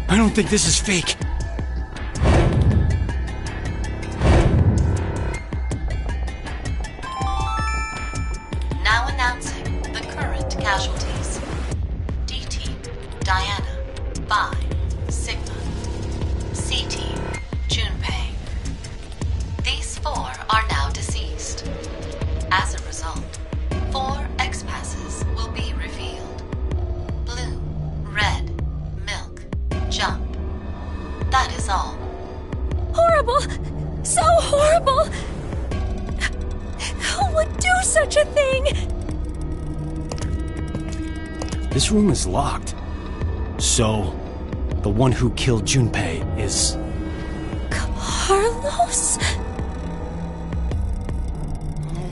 I don't think this is fake. Now announcing the current casualties. D-Team, Diana, Phi, Sigma. C-Team, Junpei. These 4 are now deceased. As a result, 4 X-Passes will be revealed. Blue, red, milk, jump. This room is locked. So, the one who killed Junpei is... Carlos?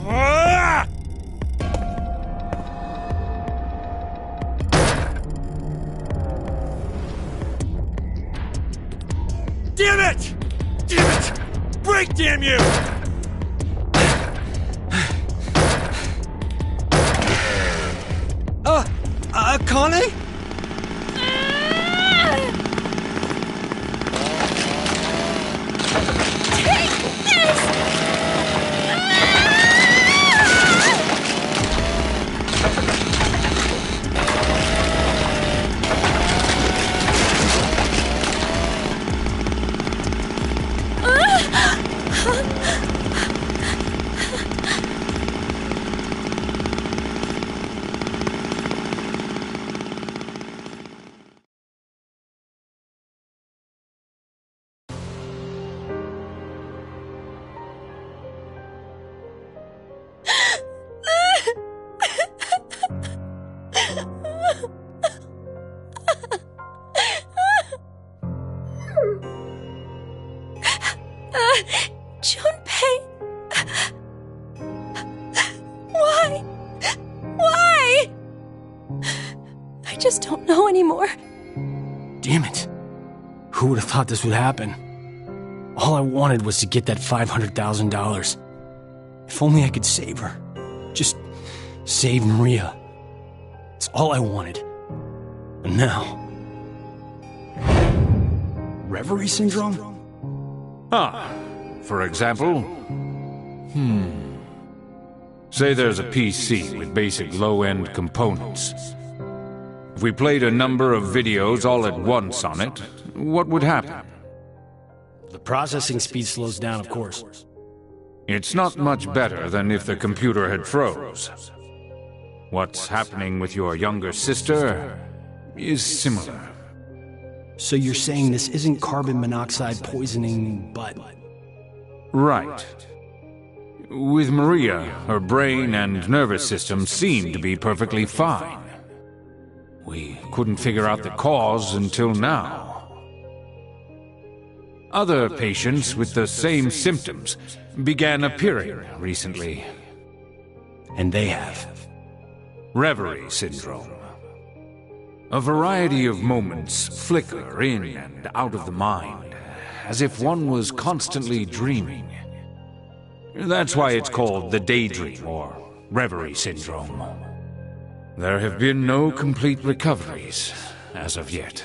Ah! Damn it! Damn it! Break, damn you! Connie? Junpei! Why? Why? I just don't know anymore. Damn it. Who would have thought this would happen? All I wanted was to get that $500,000. If only I could save her. Just save Maria. It's all I wanted. And now... Reverie syndrome? For example? Say there's a PC with basic low-end components. If we played a number of videos all at once on it, what would happen? The processing speed slows down, of course. It's not much better than if the computer had froze. What's happening with your younger sister is similar. So you're saying this isn't carbon monoxide poisoning, but... Right. With Maria, her brain and nervous system seemed to be perfectly fine. We couldn't figure out the cause until now. Other patients with the same symptoms began appearing recently. And they have. Reverie syndrome. A variety of moments flicker in and out of the mind, as if one was constantly dreaming. That's why it's called the daydream or reverie syndrome. There have been no complete recoveries as of yet.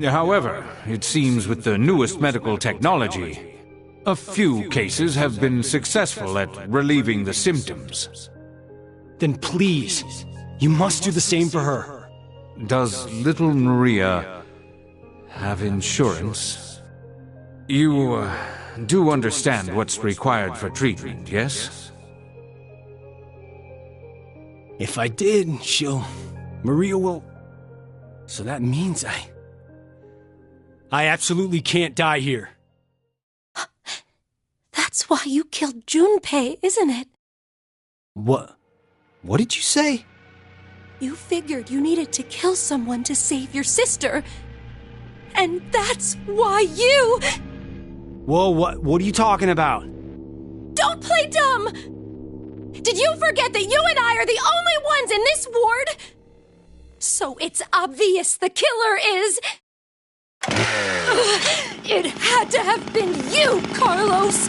However, it seems with the newest medical technology, a few cases have been successful at relieving the symptoms. Then please, you must do the same for her. Does little Maria have insurance? You do understand what's required for treatment, yes? If I did, Maria will... So that means I absolutely can't die here. That's why you killed Junpei, isn't it? What did you say? You figured you needed to kill someone to save your sister. And that's why you... Whoa, what are you talking about? Don't play dumb! Did you forget that you and I are the only ones in this ward? So it's obvious the killer is... It had to have been you, Carlos!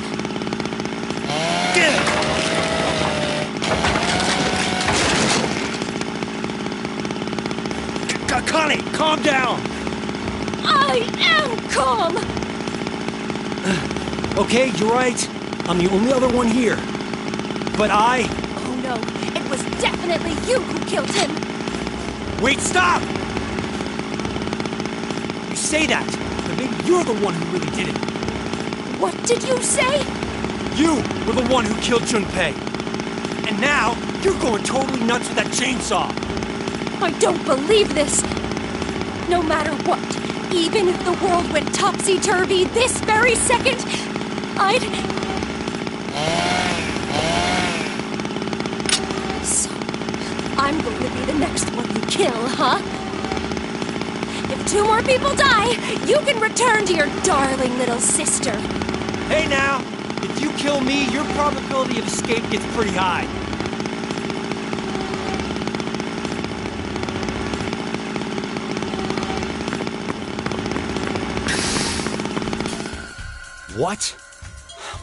Connie, calm down! I am calm! Okay, you're right. I'm the only other one here. But Oh no, it was definitely you who killed him! Wait, stop! You say that, but maybe you're the one who really did it. What did you say? You were the one who killed Junpei. And now, you're going totally nuts with that chainsaw. I don't believe this! No matter what, even if the world went topsy-turvy this very second, So, I'm going to be the next one you kill, huh? If 2 more people die, you can return to your darling little sister. Hey now, if you kill me, your probability of escape gets pretty high. What?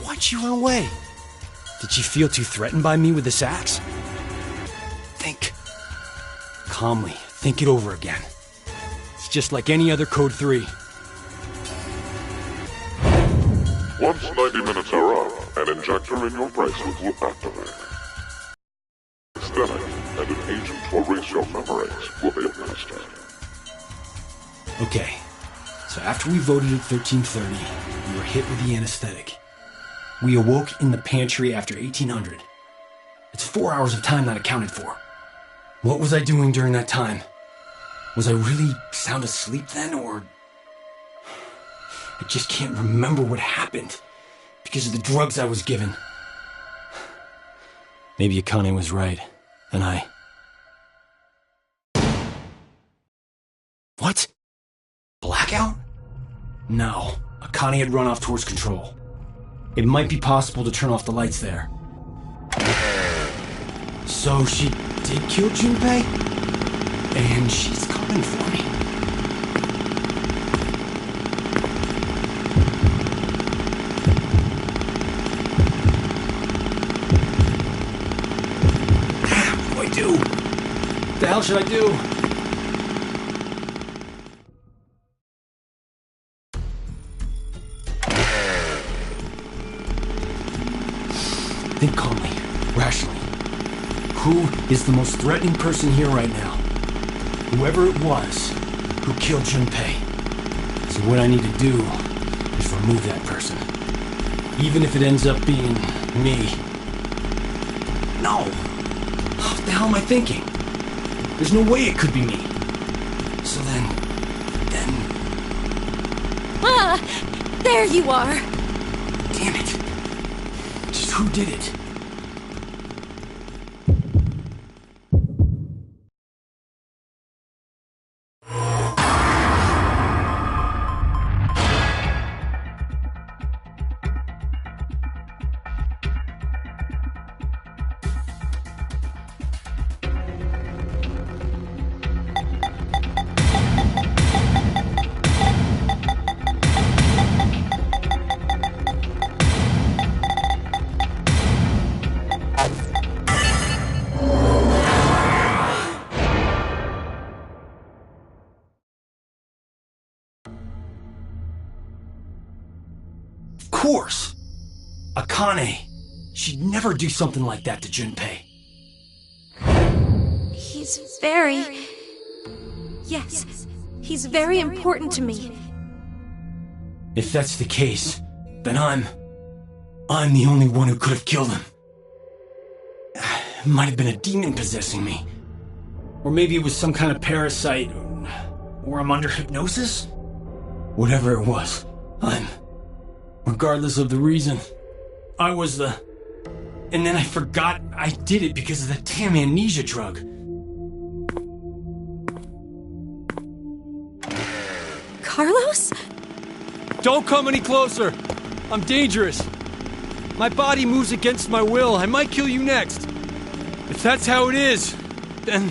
Why'd you run away? Did you feel too threatened by me with this axe? Think. Calmly, think it over again. It's just like any other Code 3. Once 90 minutes are up, an injector in your bracelet will activate. Anesthetic and an agent to erase your memories will be administered. Okay, so after we voted at 1330, we were hit with the anesthetic. We awoke in the pantry after 1800. It's 4 hours of time not accounted for. What was I doing during that time? Was I really sound asleep then, or... I just can't remember what happened because of the drugs I was given. Maybe Akane was right, and I... What? Blackout? No, Akane had run off towards control. It might be possible to turn off the lights there. So she did kill Junpei? And she's coming for me. What do I do? What the hell should I do? Think calmly, rationally. Who is the most threatening person here right now? Whoever it was who killed Junpei. So what I need to do is remove that person. Even if it ends up being me. No! What the hell am I thinking? There's no way it could be me. So then... Ah! There you are! Damn it! Just who did it? Of course! Akane! She'd never do something like that to Junpei. He's very... Yes, he's very important to me. If that's the case, then I'm the only one who could have killed him. It might have been a demon possessing me. Or maybe it was some kind of parasite, or I'm under hypnosis? Whatever it was, regardless of the reason, I was the... And then I forgot I did it because of that damn amnesia drug. Carlos? Don't come any closer! I'm dangerous. My body moves against my will. I might kill you next. If that's how it is, then...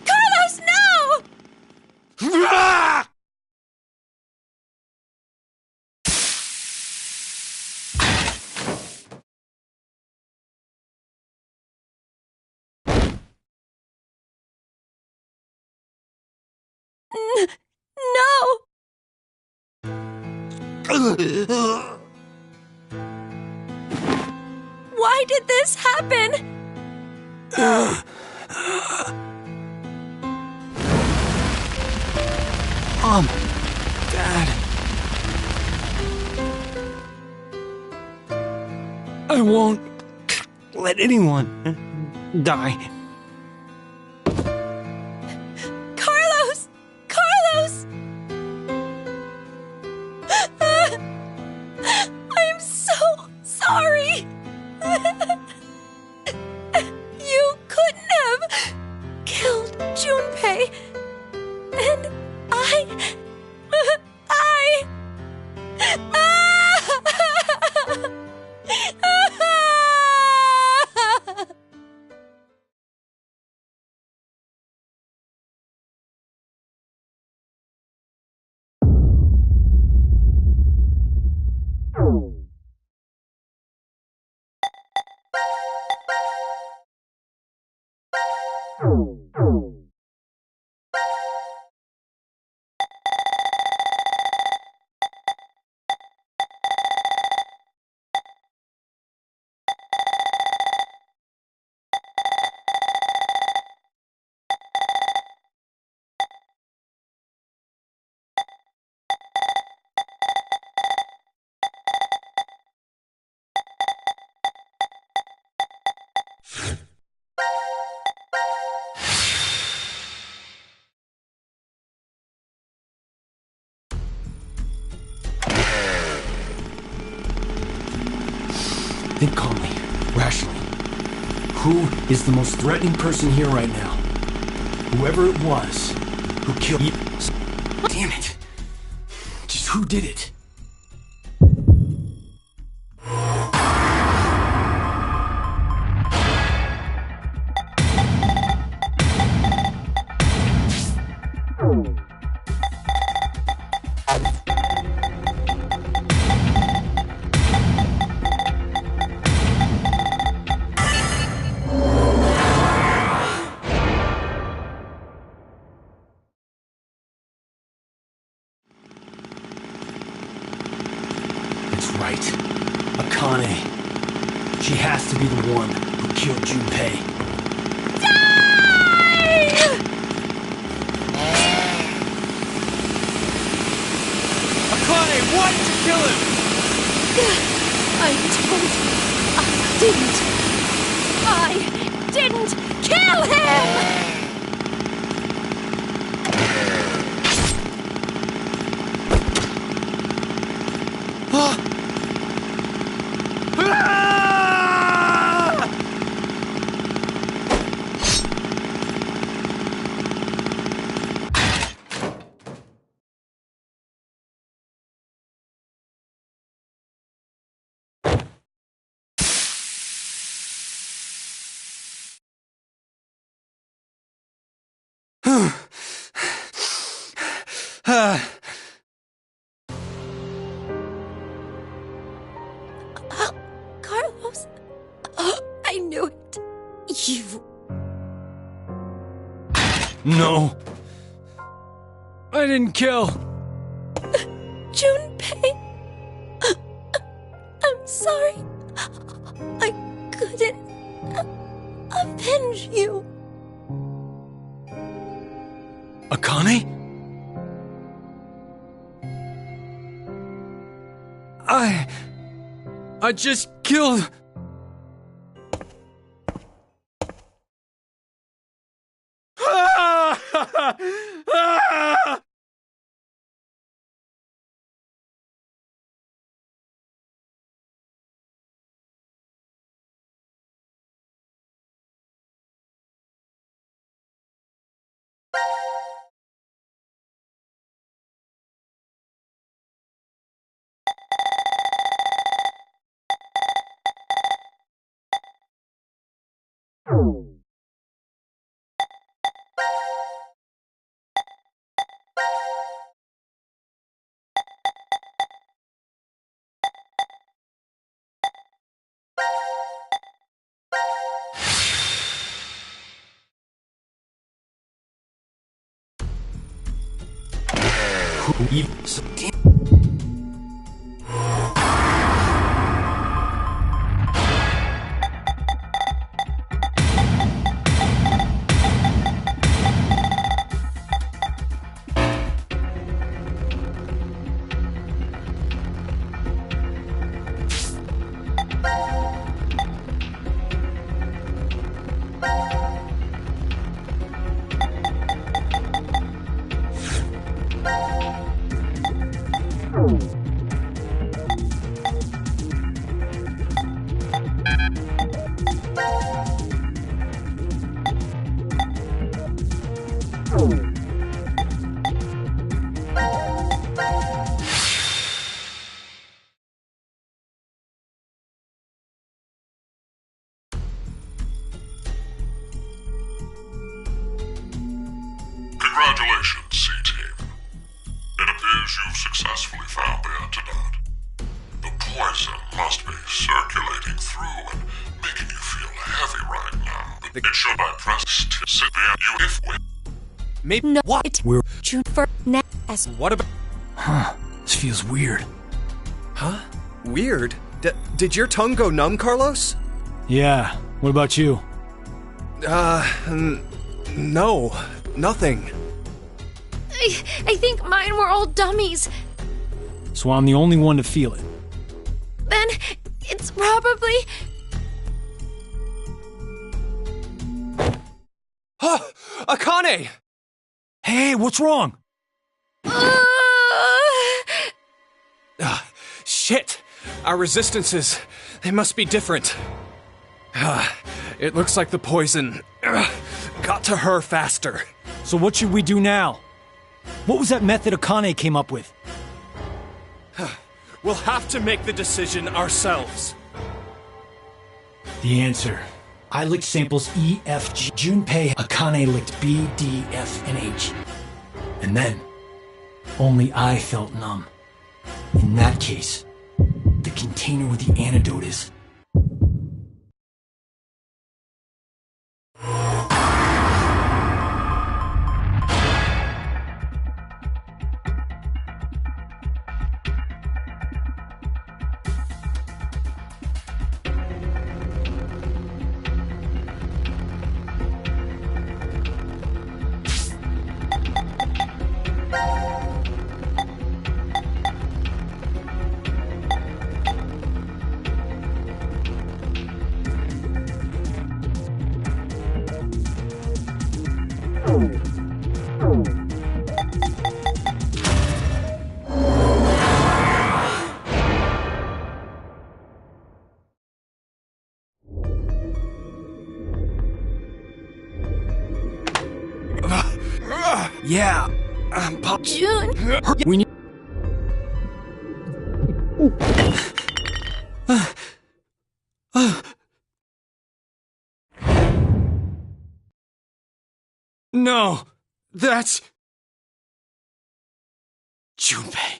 Carlos, no! Ah! No! Why did this happen? Mom, Dad. I won't let anyone die. Carlos! Carlos! I'm so sorry! You couldn't have killed Think calmly, rationally. Who is the most threatening person here right now? Whoever it was who killed you. Damn it! Just who did it? Right. Akane. She has to be the one who killed Junpei. Akane, why did you kill him? I didn't kill him! Carlos, I knew it. You. No. I didn't kill. Junpei. I'm sorry. I couldn't avenge you. Akane? I just killed... Who even... Congratulations, C-Team. It appears you've successfully found the antidote. The poison must be circulating through and making you feel heavy right now. The It should I press to sit there you if we. Maybe No, what? it We're... June for as What about? Huh. This feels weird. Huh? Weird. Did your tongue go numb, Carlos? Yeah. What about you? No, nothing. I think mine were all dummies. So I'm the only one to feel it. Then it's probably Akane! Hey, what's wrong? Shit! Our resistances, they must be different. It looks like the poison got to her faster. So what should we do now? What was that method Akane came up with? We'll have to make the decision ourselves. The answer. I licked samples E, F, G. Junpei Akane licked B, D, F, and H. And then, only I felt numb. In that case, the container with the antidote is... Yeah, June. we need... No! That's... Junpei.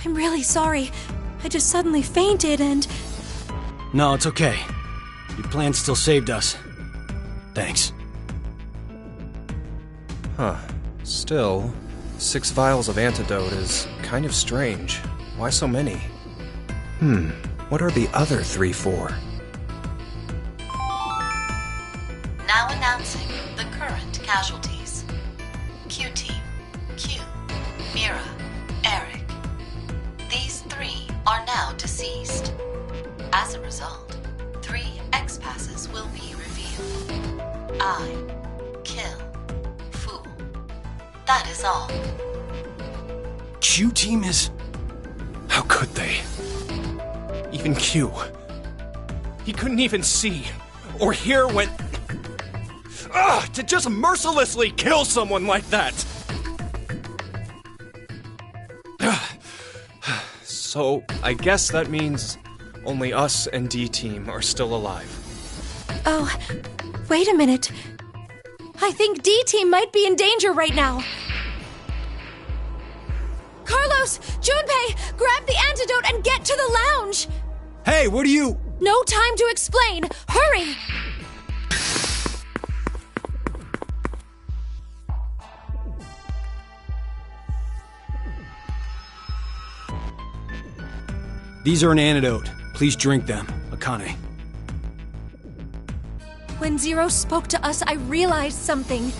I'm really sorry. I just suddenly fainted and... No, it's okay. Your plan still saved us. Thanks. Huh. Still, 6 vials of antidote is kind of strange. Why so many? What are the other 3 for? Now announcing the current casualties. Q-Team, Q, Mira, Eric. These 3 are now deceased. As a result, 3 X-Passes will be revealed. I, kill, fool. That is all. Q-Team is... How could they? Even Q. He couldn't even see or hear when... to just mercilessly kill someone like that! So, I guess that means only us and D-Team are still alive. Oh, wait a minute. I think D-Team might be in danger right now. Carlos! Junpei! Grab the antidote and get to the lounge! Hey, what are you... No time to explain! Hurry! These are an antidote. Please drink them, Akane. When Zero spoke to us, I realized something.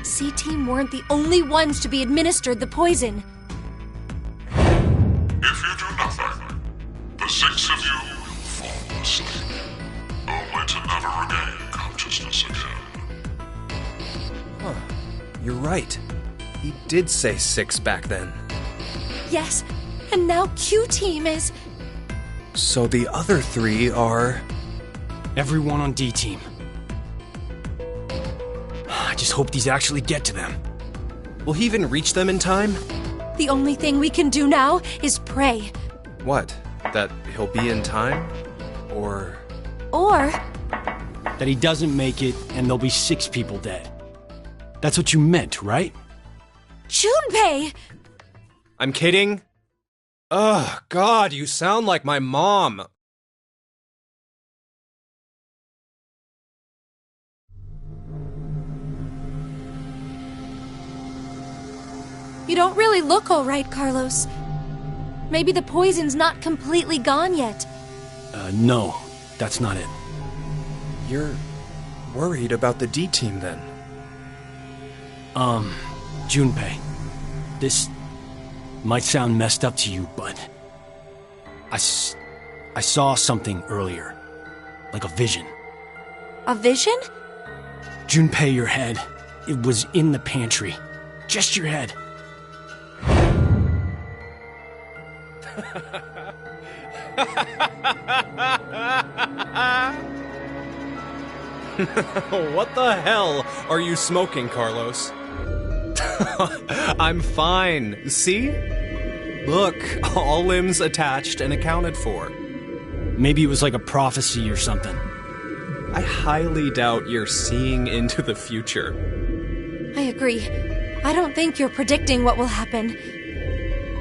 C-Team weren't the only ones to be administered the poison. If you do nothing, the 6 of you will fall asleep, only to never regain consciousness again. You're right. He did say 6 back then. Yes, and now Q-Team is... So the other 3 are... Everyone on D-Team. I just hope these actually get to them. Will he even reach them in time? The only thing we can do now is pray. What? That he'll be in time? Or... Or That he doesn't make it, and there'll be 6 people dead. That's what you meant, right? Junpei! I'm kidding. Ugh, God, you sound like my mom. You don't really look all right, Carlos. Maybe the poison's not completely gone yet. No, that's not it. You're worried about the D-Team then? Junpei, this might sound messed up to you, but I saw something earlier, like a vision. A vision? Junpei, your head, it was in the pantry. Just your head. What the hell are you smoking, Carlos? I'm fine. See? Look, all limbs attached and accounted for. Maybe it was like a prophecy or something. I highly doubt you're seeing into the future. I agree. I don't think you're predicting what will happen.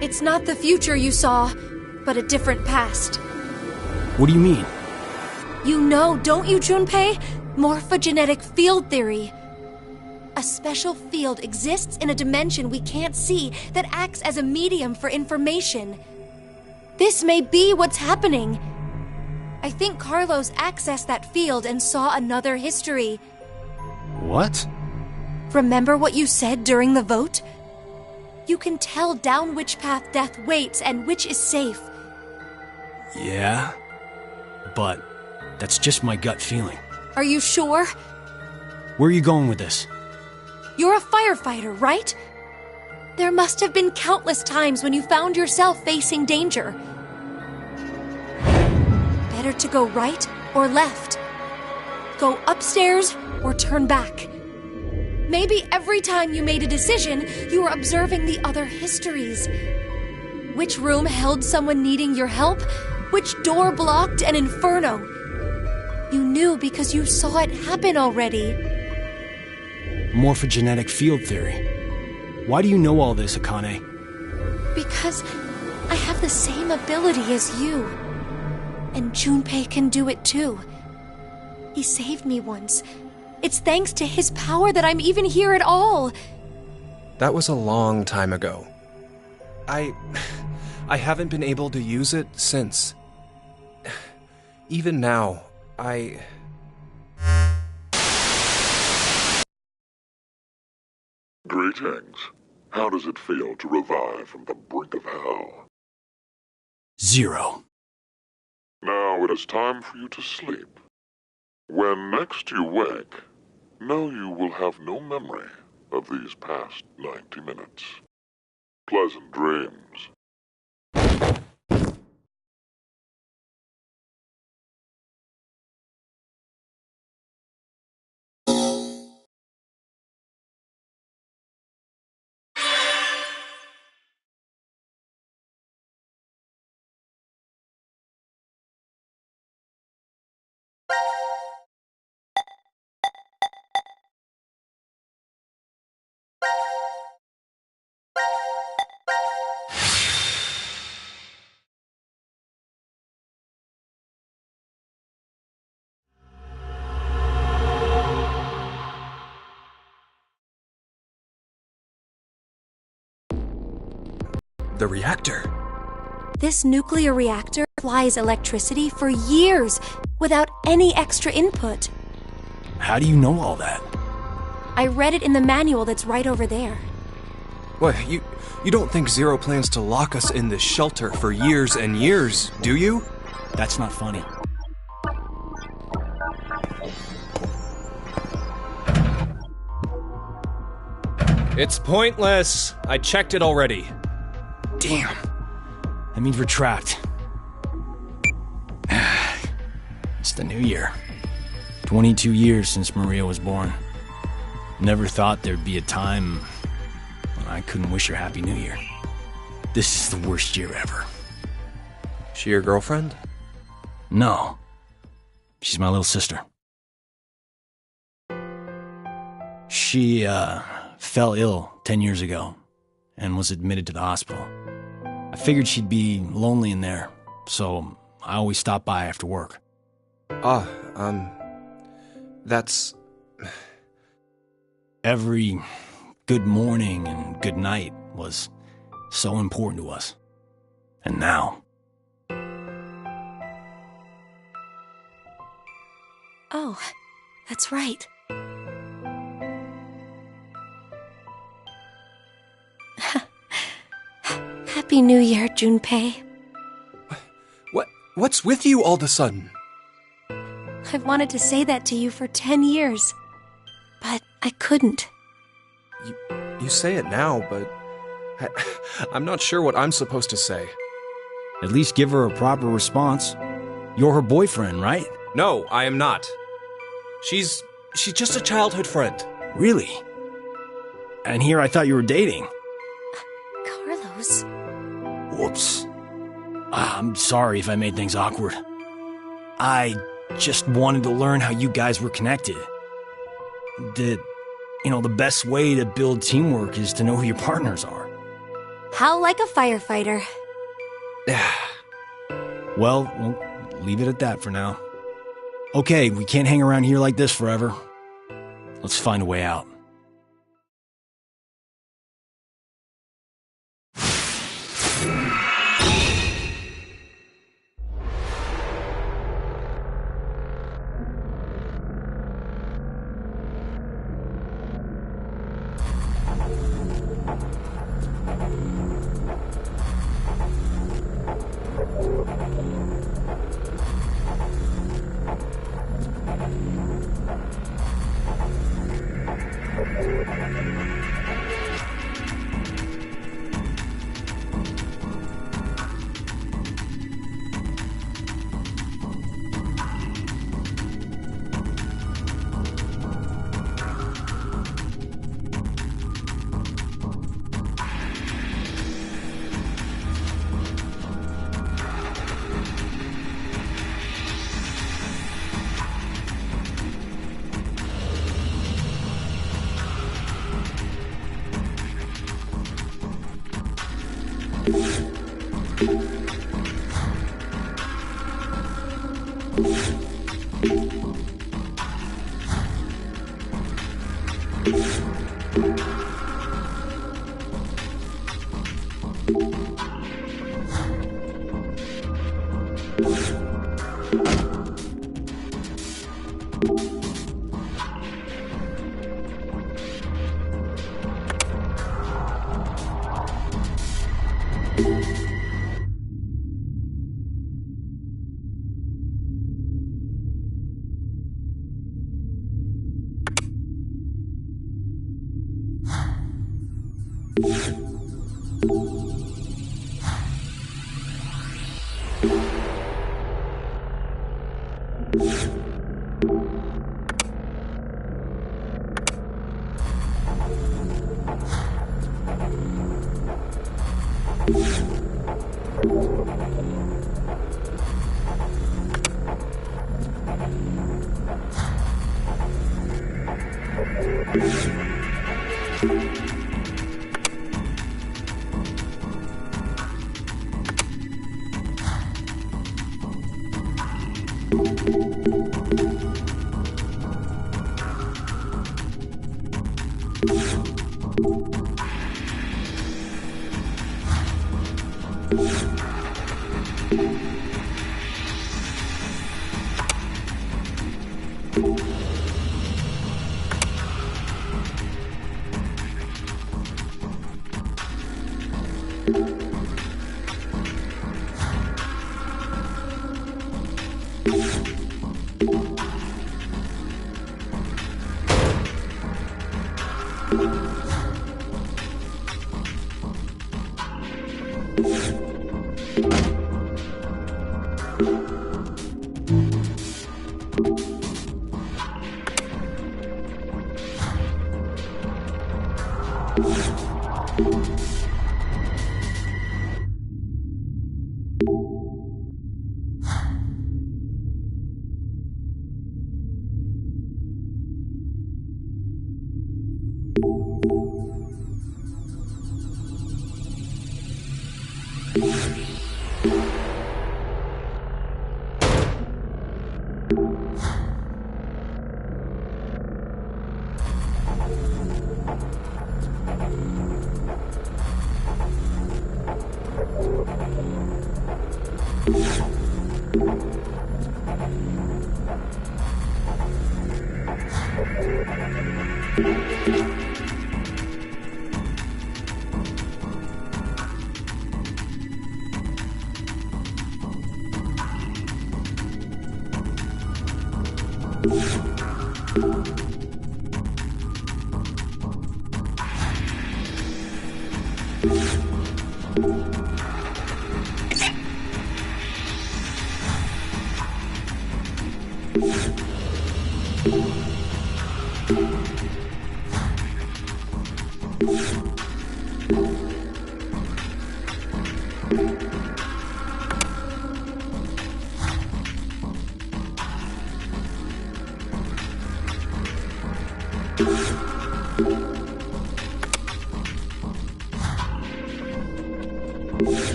It's not the future you saw, but a different past. What do you mean? You know, don't you, Junpei? Morphogenetic field theory. A special field exists in a dimension we can't see that acts as a medium for information. This may be what's happening. I think Carlos accessed that field and saw another history. What? Remember what you said during the vote? You can tell down which path death waits and which is safe. Yeah, but that's just my gut feeling. Are you sure? Where are you going with this? You're a firefighter, right? There must have been countless times when you found yourself facing danger. Better to go right or left? Go upstairs or turn back? Maybe every time you made a decision, you were observing the other histories. Which room held someone needing your help? Which door blocked an inferno? You knew because you saw it happen already. Morphogenetic field theory. Why do you know all this, Akane? Because I have the same ability as you. And Junpei can do it too. He saved me once. It's thanks to his power that I'm even here at all. That was a long time ago. I haven't been able to use it since. Even now, Greetings. How does it feel to revive from the brink of hell? 0. Now it is time for you to sleep. When next you wake, know you will have no memory of these past 90 minutes. Pleasant dreams. the reactor. This nuclear reactor supplies electricity for years without any extra input. How do you know all that? I read it in the manual that's right over there. What, you don't think Zero plans to lock us in this shelter for years and years, do you? That's not funny. It's pointless. I checked it already. Damn. That means we're trapped. It's the new year. 22 years since Maria was born. Never thought there'd be a time when I couldn't wish her Happy New Year. This is the worst year ever. She your girlfriend? No. She's my little sister. She, fell ill 10 years ago and was admitted to the hospital. I figured she'd be lonely in there, so I always stop by after work. That's... Every good morning and good night was so important to us. And now... Oh, that's right. Happy New Year, Junpei. What's with you all of a sudden? I've wanted to say that to you for 10 years, but I couldn't. You say it now, but I'm not sure what I'm supposed to say. At least give her a proper response. You're her boyfriend, right? No, I am not. She's just a childhood friend. Really? And here I thought you were dating. Carlos? Whoops. I'm sorry if I made things awkward. I just wanted to learn how you guys were connected. The best way to build teamwork is to know who your partners are. How like a firefighter. Well, we'll leave it at that for now. Okay, we can't hang around here like this forever. Let's find a way out.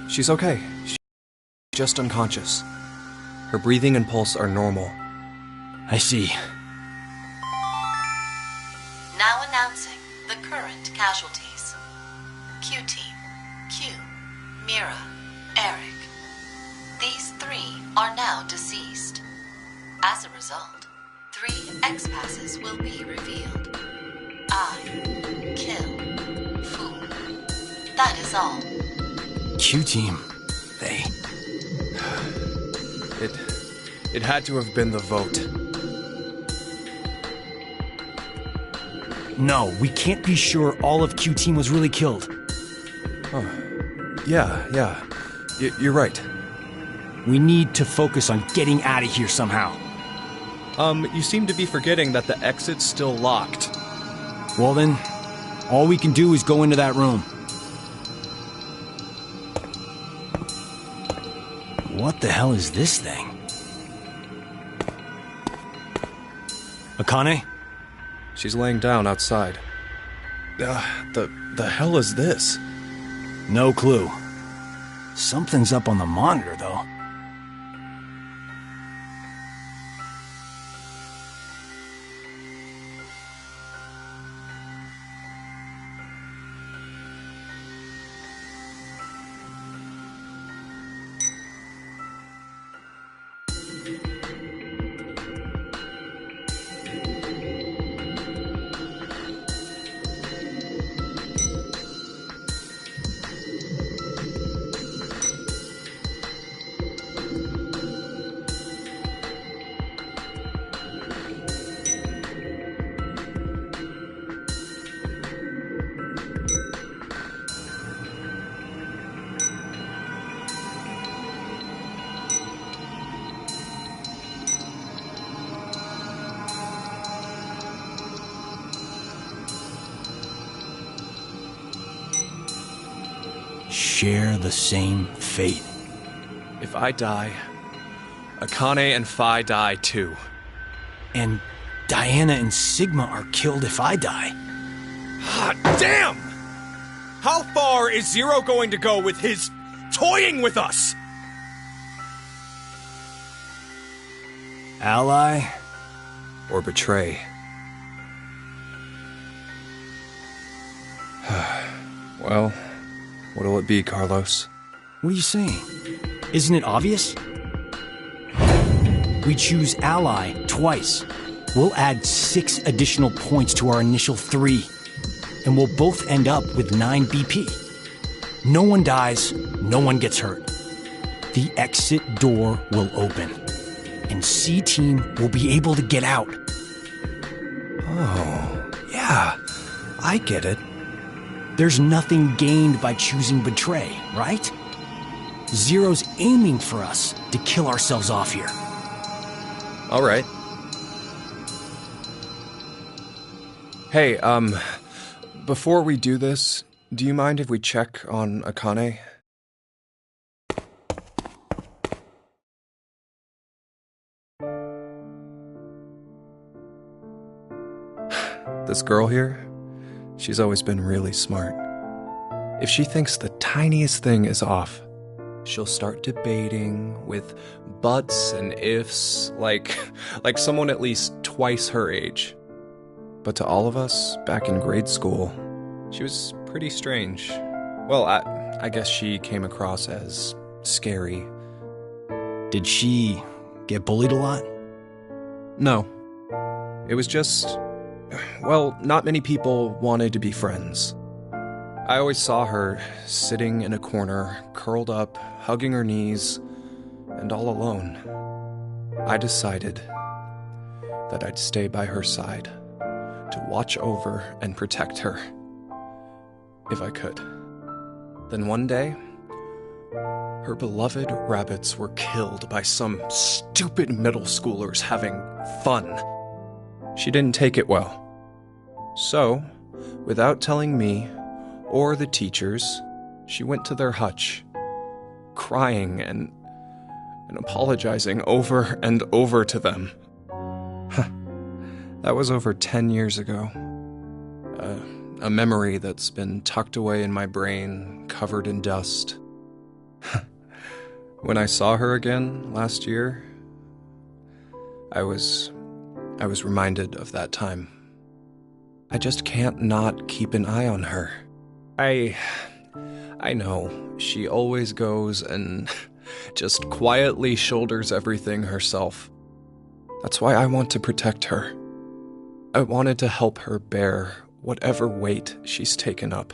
She's okay. She's just unconscious. Her breathing and pulse are normal. I see. Now announcing the current casualties. Q-Team, Q, Mira, Eric. These 3 are now deceased. As a result, 3 X-Passes will be revealed. I, kill, Fu. That is all. Q-Team. They... It had to have been the vote. No, we can't be sure all of Q-Team was really killed. Yeah. You're right. We need to focus on getting out of here somehow. You seem to be forgetting that the exit's still locked. Well then, all we can do is go into that room. What the hell is this thing? Akane? She's laying down outside. The hell is this? No clue. Something's up on the monitor, though. share the same fate. If I die, Akane and Phi die too. And Diana and Sigma are killed if I die. Hot damn! How far is Zero going to go with his toying with us? Ally? Or betray? Well, what'll it be, Carlos? What are you saying? Isn't it obvious? We choose Ally twice. We'll add 6 additional points to our initial 3. And we'll both end up with 9 BP. No one dies, no one gets hurt. The exit door will open. And C-Team will be able to get out. Oh, yeah. I get it. There's nothing gained by choosing Betray, right? Zero's aiming for us to kill ourselves off here. All right. Hey, before we do this, do you mind if we check on Akane? This girl here, she's always been really smart. If she thinks the tiniest thing is off, she'll start debating with buts and ifs, like someone at least twice her age. But to all of us, back in grade school, she was pretty strange. Well, I guess she came across as scary. Did she get bullied a lot? No. It was just, well, not many people wanted to be friends. I always saw her sitting in a corner, curled up, hugging her knees, and all alone. I decided that I'd stay by her side, to watch over and protect her, if I could. Then one day, her beloved rabbits were killed by some stupid middle schoolers having fun. She didn't take it well. So, without telling me or the teachers, she went to their hutch, crying and apologizing over and over to them. That was over 10 years ago. A memory that's been tucked away in my brain, covered in dust. When I saw her again last year, I was reminded of that time. I just can't not keep an eye on her. I know, she always goes and just quietly shoulders everything herself. That's why I want to protect her. I wanted to help her bear whatever weight she's taken up.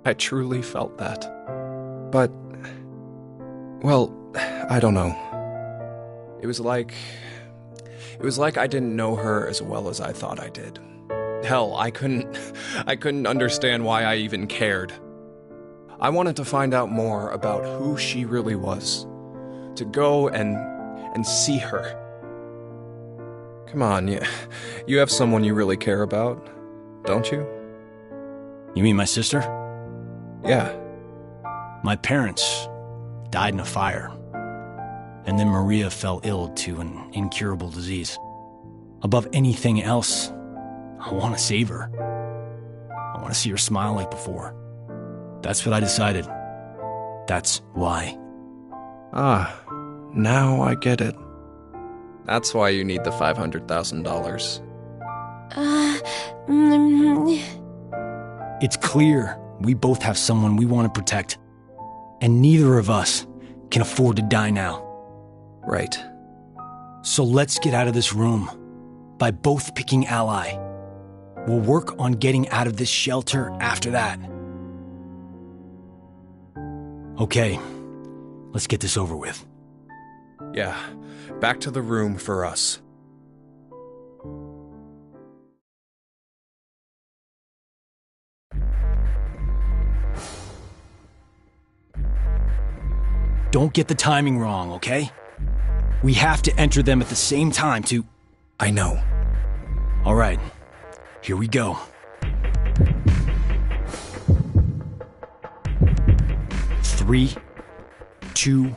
I truly felt that. But, well, I don't know. It was like I didn't know her as well as I thought I did. Hell, I couldn't understand why I even cared. I wanted to find out more about who she really was. To go and see her. Come on, you have someone you really care about, don't you? You mean my sister? Yeah. My parents died in a fire. And then Maria fell ill to an incurable disease. Above anything else, I want to save her. I want to see her smile like before. That's what I decided. That's why. Ah, now I get it. That's why you need the $500,000. It's clear we both have someone we want to protect. And neither of us can afford to die now. Right. So let's get out of this room by both picking Ally. We'll work on getting out of this shelter after that. Okay, let's get this over with. Yeah, back to the room for us. Don't get the timing wrong, okay? We have to enter them at the same time to... I know. All right, here we go. 3, 2,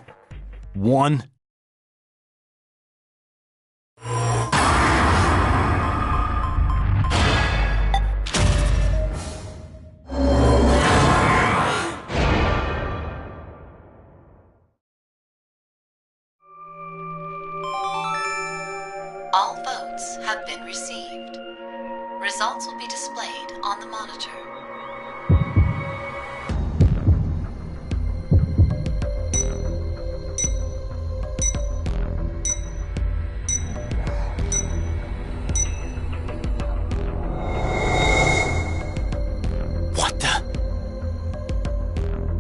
1. All votes have been received. Results will be displayed on the monitor. What the?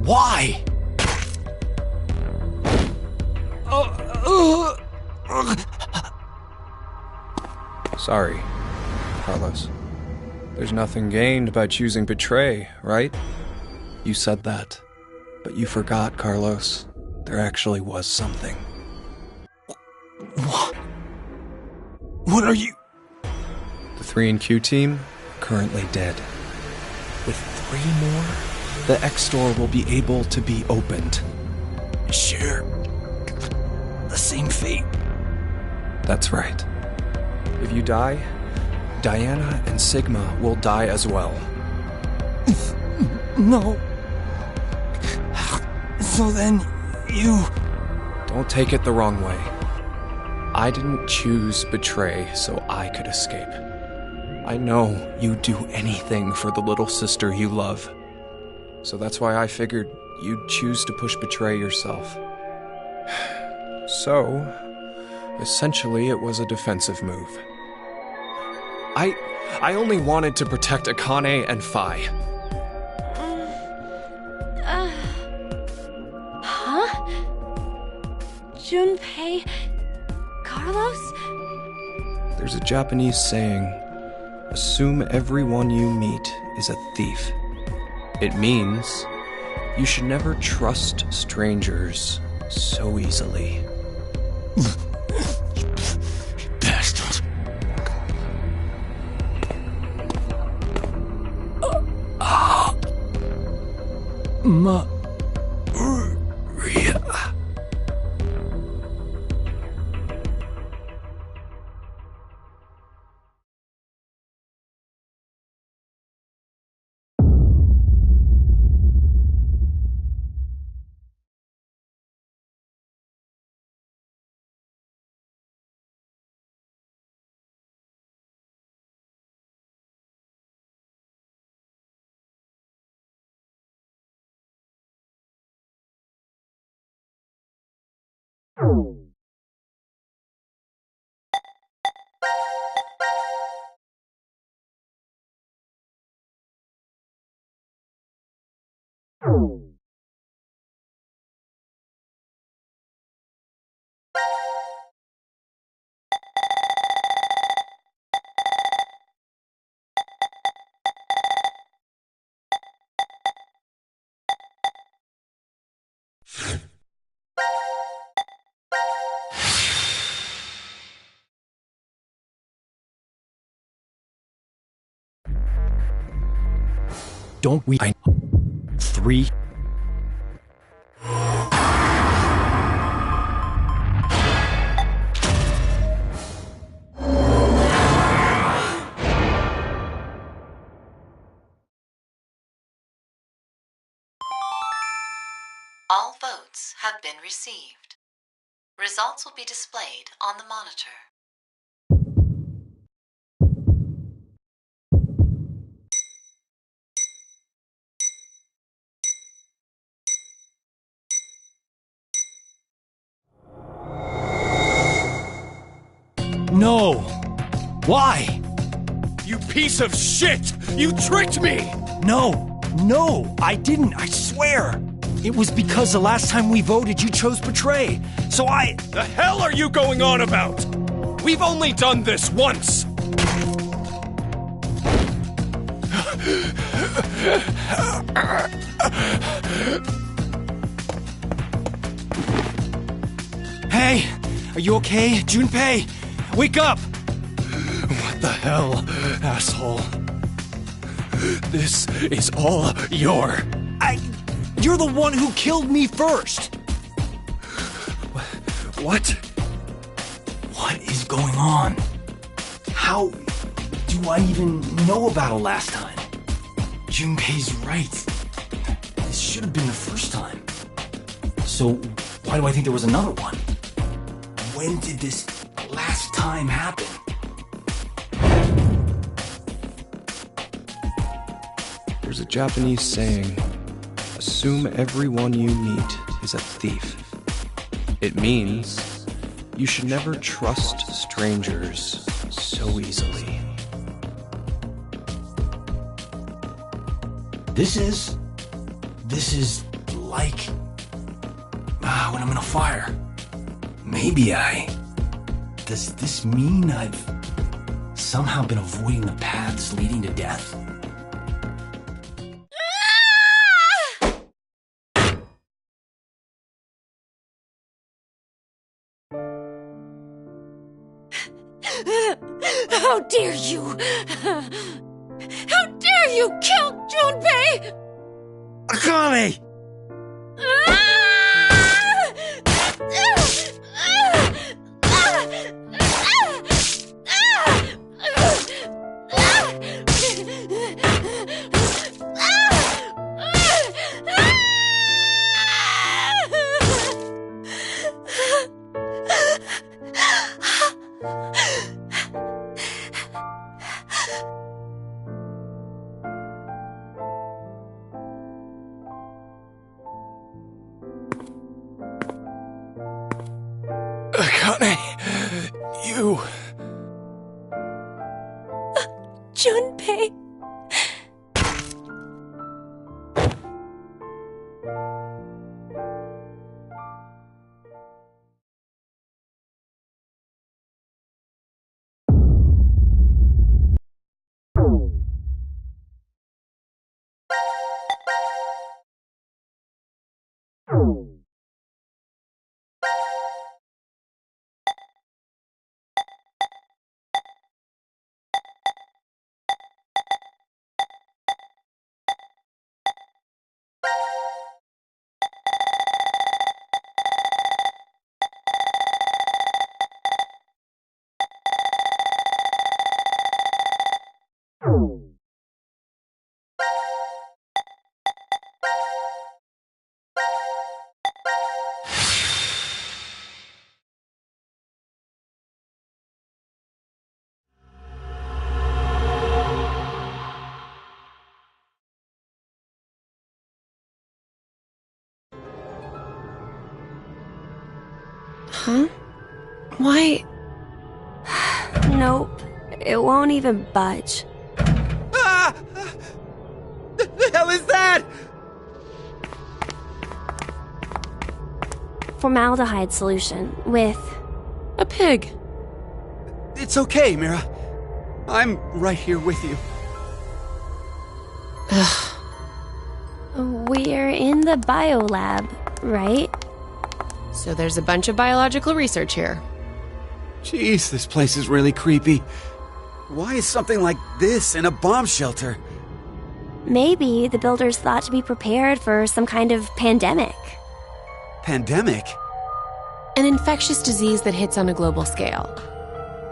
Why? Sorry, Carlos. There's nothing gained by choosing betray, right? You said that, but you forgot, Carlos. There actually was something. What? What are you? The 3&Q team are currently dead. With 3 more, the X-Store will be able to be opened. Share the same fate. That's right. If you die, Diana and Sigma will die as well. No. So then, you... Don't take it the wrong way. I didn't choose betray so I could escape. I know you'd do anything for the little sister you love. So that's why I figured you'd choose to push betray yourself. So, essentially it was a defensive move. I only wanted to protect Akane and Phi. Huh? Junpei? Carlos? There's a Japanese saying, assume everyone you meet is a thief. It means you should never trust strangers so easily. Bastard. Maria. Don't we? 3. All votes have been received. Results will be displayed on the monitor. No! Why? You piece of shit! You tricked me! No! No! I didn't, I swear! It was because the last time we voted you chose betray. So The hell are you going on about? We've only done this once! Hey! Are you okay? Junpei! Wake up! What the hell, asshole? This is all your... You're the one who killed me first! What? What is going on? How do I even know about it last time? Junpei's right. This should have been the first time. So, why do I think there was another one? When did this last time happen? There's a Japanese saying, assume everyone you meet is a thief. It means you should never trust strangers so easily. This is like when I'm in a fire. Does this mean I've somehow been avoiding the paths leading to death? How dare you! How dare you kill Junpei! Akane! Akane, you... Junpei. Huh? Why? Nope. It won't even budge. Ah! The hell is that? Formaldehyde solution with... a pig. It's okay, Mira. I'm right here with you. We're in the biolab, right? So there's a bunch of biological research here. Jeez, this place is really creepy. Why is something like this in a bomb shelter? Maybe the builders thought to be prepared for some kind of pandemic. Pandemic? An infectious disease that hits on a global scale.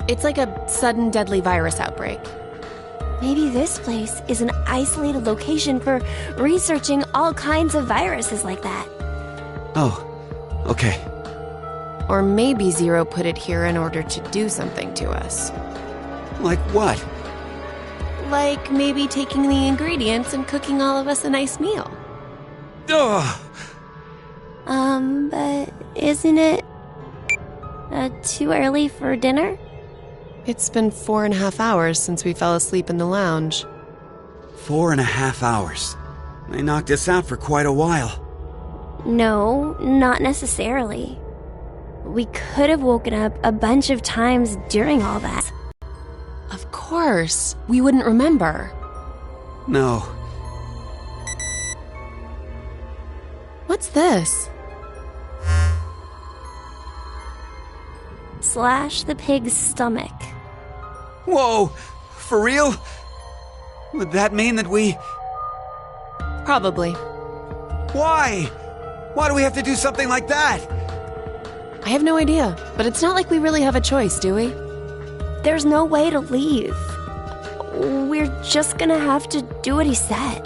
It's like a sudden deadly virus outbreak. Maybe this place is an isolated location for researching all kinds of viruses like that. Oh, okay. Or maybe Zero put it here in order to do something to us. Like what? Like maybe taking the ingredients and cooking all of us a nice meal. Ugh! But isn't it too early for dinner? It's been 4.5 hours since we fell asleep in the lounge. 4.5 hours. They knocked us out for quite a while. No, not necessarily. We could have woken up a bunch of times during all that. Of course. We wouldn't remember. No. What's this? Slash the pig's stomach. Whoa! For real? Would that mean that we... Probably. Why? Why do we have to do something like that? I have no idea, but it's not like we really have a choice, do we? There's no way to leave. We're just gonna have to do what he said.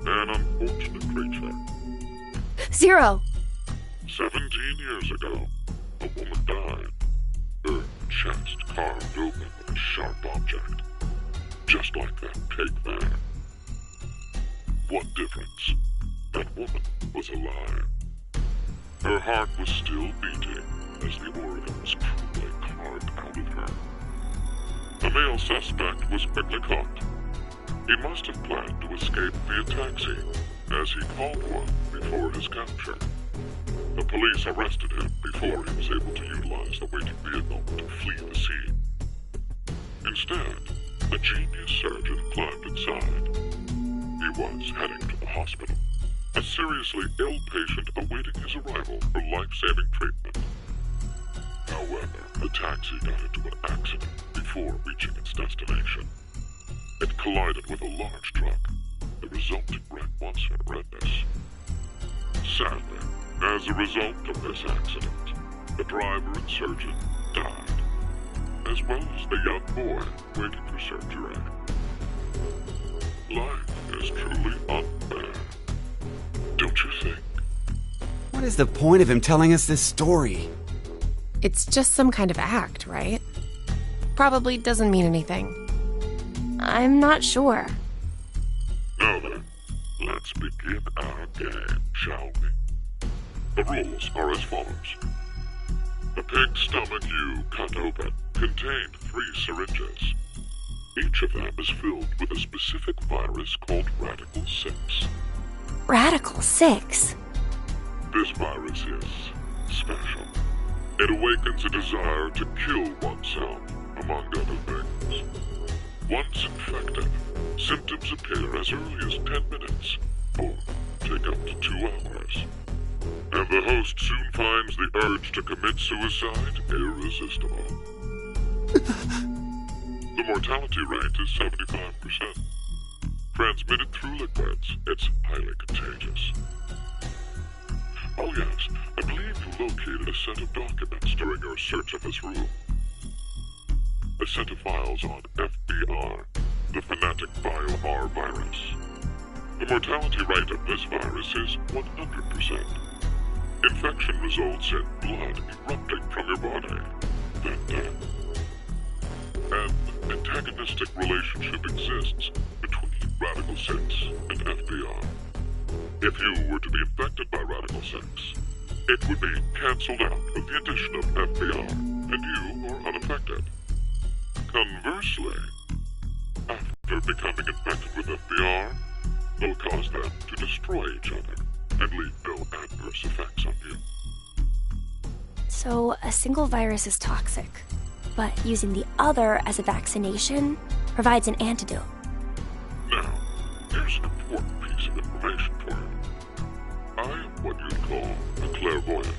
An unfortunate creature. Zero! 17 years ago, a woman died. Her chest carved open with a sharp object. Just like that pig there. What difference? That woman was alive. Her heart was still beating as the organ was cruelly carved out of her. The male suspect was quickly caught. He must have planned to escape via taxi, as he called one before his capture. The police arrested him before he was able to utilize the waiting vehicle to flee the scene. Instead, a genius surgeon climbed inside. He was heading to the hospital, a seriously ill patient awaiting his arrival for life-saving treatment. However, the taxi got into an accident before reaching its destination. It collided with a large truck. The resulting wreck was horrendous. Sadly, as a result of this accident, the driver and surgeon died, as well as the young boy waiting for surgery. Life is truly unfair, don't you think? What is the point of him telling us this story? It's just some kind of act, right? Probably doesn't mean anything. I'm not sure. Now then, let's begin our game, shall we? The rules are as follows. The pig stomach you cut open contained 3 syringes. Each of them is filled with a specific virus called Radical 6. Radical 6? This virus is special. It awakens a desire to kill oneself, among other things. Once infected, symptoms appear as early as 10 minutes, or take up to 2 hours. And the host soon finds the urge to commit suicide irresistible. The mortality rate is 75%. Transmitted through liquids, it's highly contagious. Oh yes, I believe you located a set of documents during your search of his room. A set of files on FBR, the Fanatic Bio-R virus. The mortality rate of this virus is 100%. Infection results in blood erupting from your body, then death. An antagonistic relationship exists between Radical 6 and FBR. If you were to be infected by Radical 6, it would be cancelled out with the addition of FBR and you are unaffected. Conversely, after becoming infected with FBR, will cause them to destroy each other and leave no adverse effects on you. So, a single virus is toxic, but using the other as a vaccination provides an antidote. Now, here's an important piece of information for you. I am what you'd call a clairvoyant,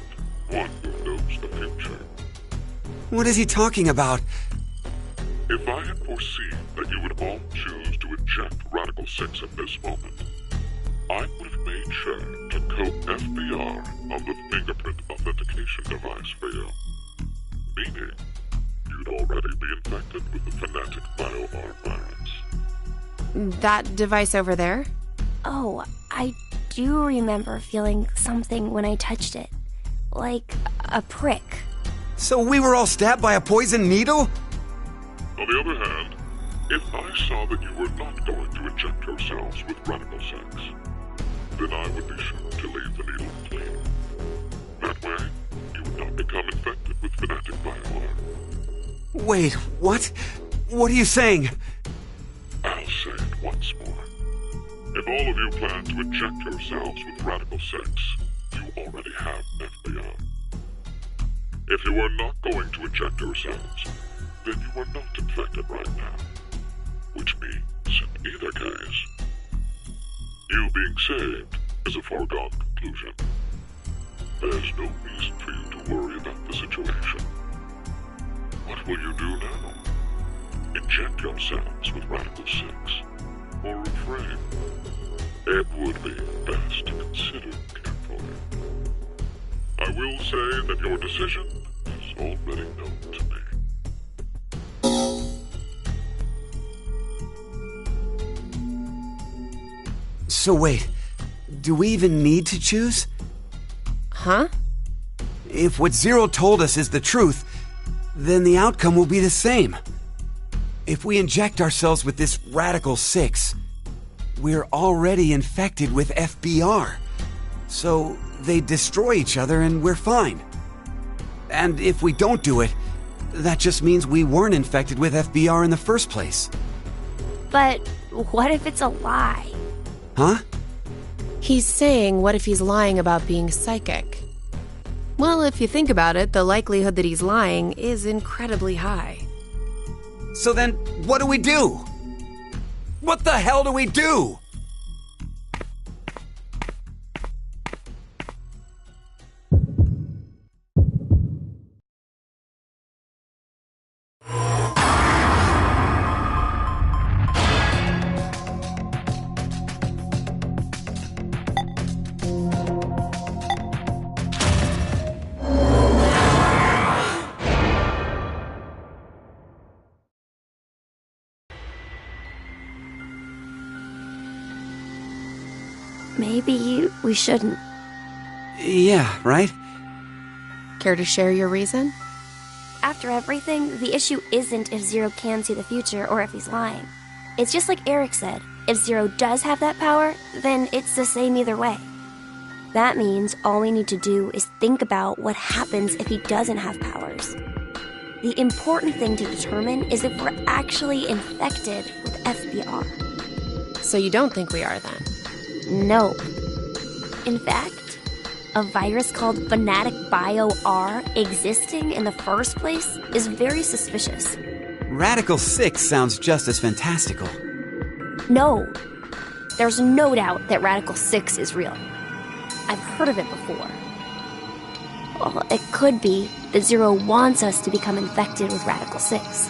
one who knows the future. What is he talking about? If I had foreseen that you would all choose to eject Radical 6 at this moment, I would have made sure to coat FBR on the fingerprint authentication device for you. Meaning, you'd already be infected with the Fanatic BioR virus. That device over there? Oh, I do remember feeling something when I touched it. Like a prick. So we were all stabbed by a poison needle? On the other hand, if I saw that you were not going to inject yourselves with Radical 6, then I would be sure to leave the needle clean. That way, you would not become infected with Fanatic BioR. Wait, what? What are you saying? I'll say it once more. If all of you plan to inject yourselves with Radical 6, you already have FBR. If you are not going to inject yourselves, then you are not infected right now. Which means, in either case, you being saved is a foregone conclusion. There's no reason for you to worry about the situation. What will you do now? Inject yourselves with Radical 6, or refrain? It would be best to consider carefully. I will say that your decision is already known to me. So wait, do we even need to choose? Huh? If what Zero told us is the truth, then the outcome will be the same. If we inject ourselves with this Radical 6, we're already infected with FBR. So they destroy each other and we're fine. And if we don't do it, that just means we weren't infected with FBR in the first place. But what if it's a lie? Huh? He's saying, what if he's lying about being psychic? Well, if you think about it, the likelihood that he's lying is incredibly high. So then, what do we do? What the hell do we do? Maybe we shouldn't. Yeah, right? Care to share your reason? After everything, the issue isn't if Zero can see the future or if he's lying. It's just like Eric said, if Zero does have that power, then it's the same either way. That means all we need to do is think about what happens if he doesn't have powers. The important thing to determine is if we're actually infected with FBR. So you don't think we are then? No. In fact, a virus called Fanatic BioR existing in the first place is very suspicious. Radical 6 sounds just as fantastical. No. There's no doubt that Radical 6 is real. I've heard of it before. Well, it could be that Zero wants us to become infected with Radical 6.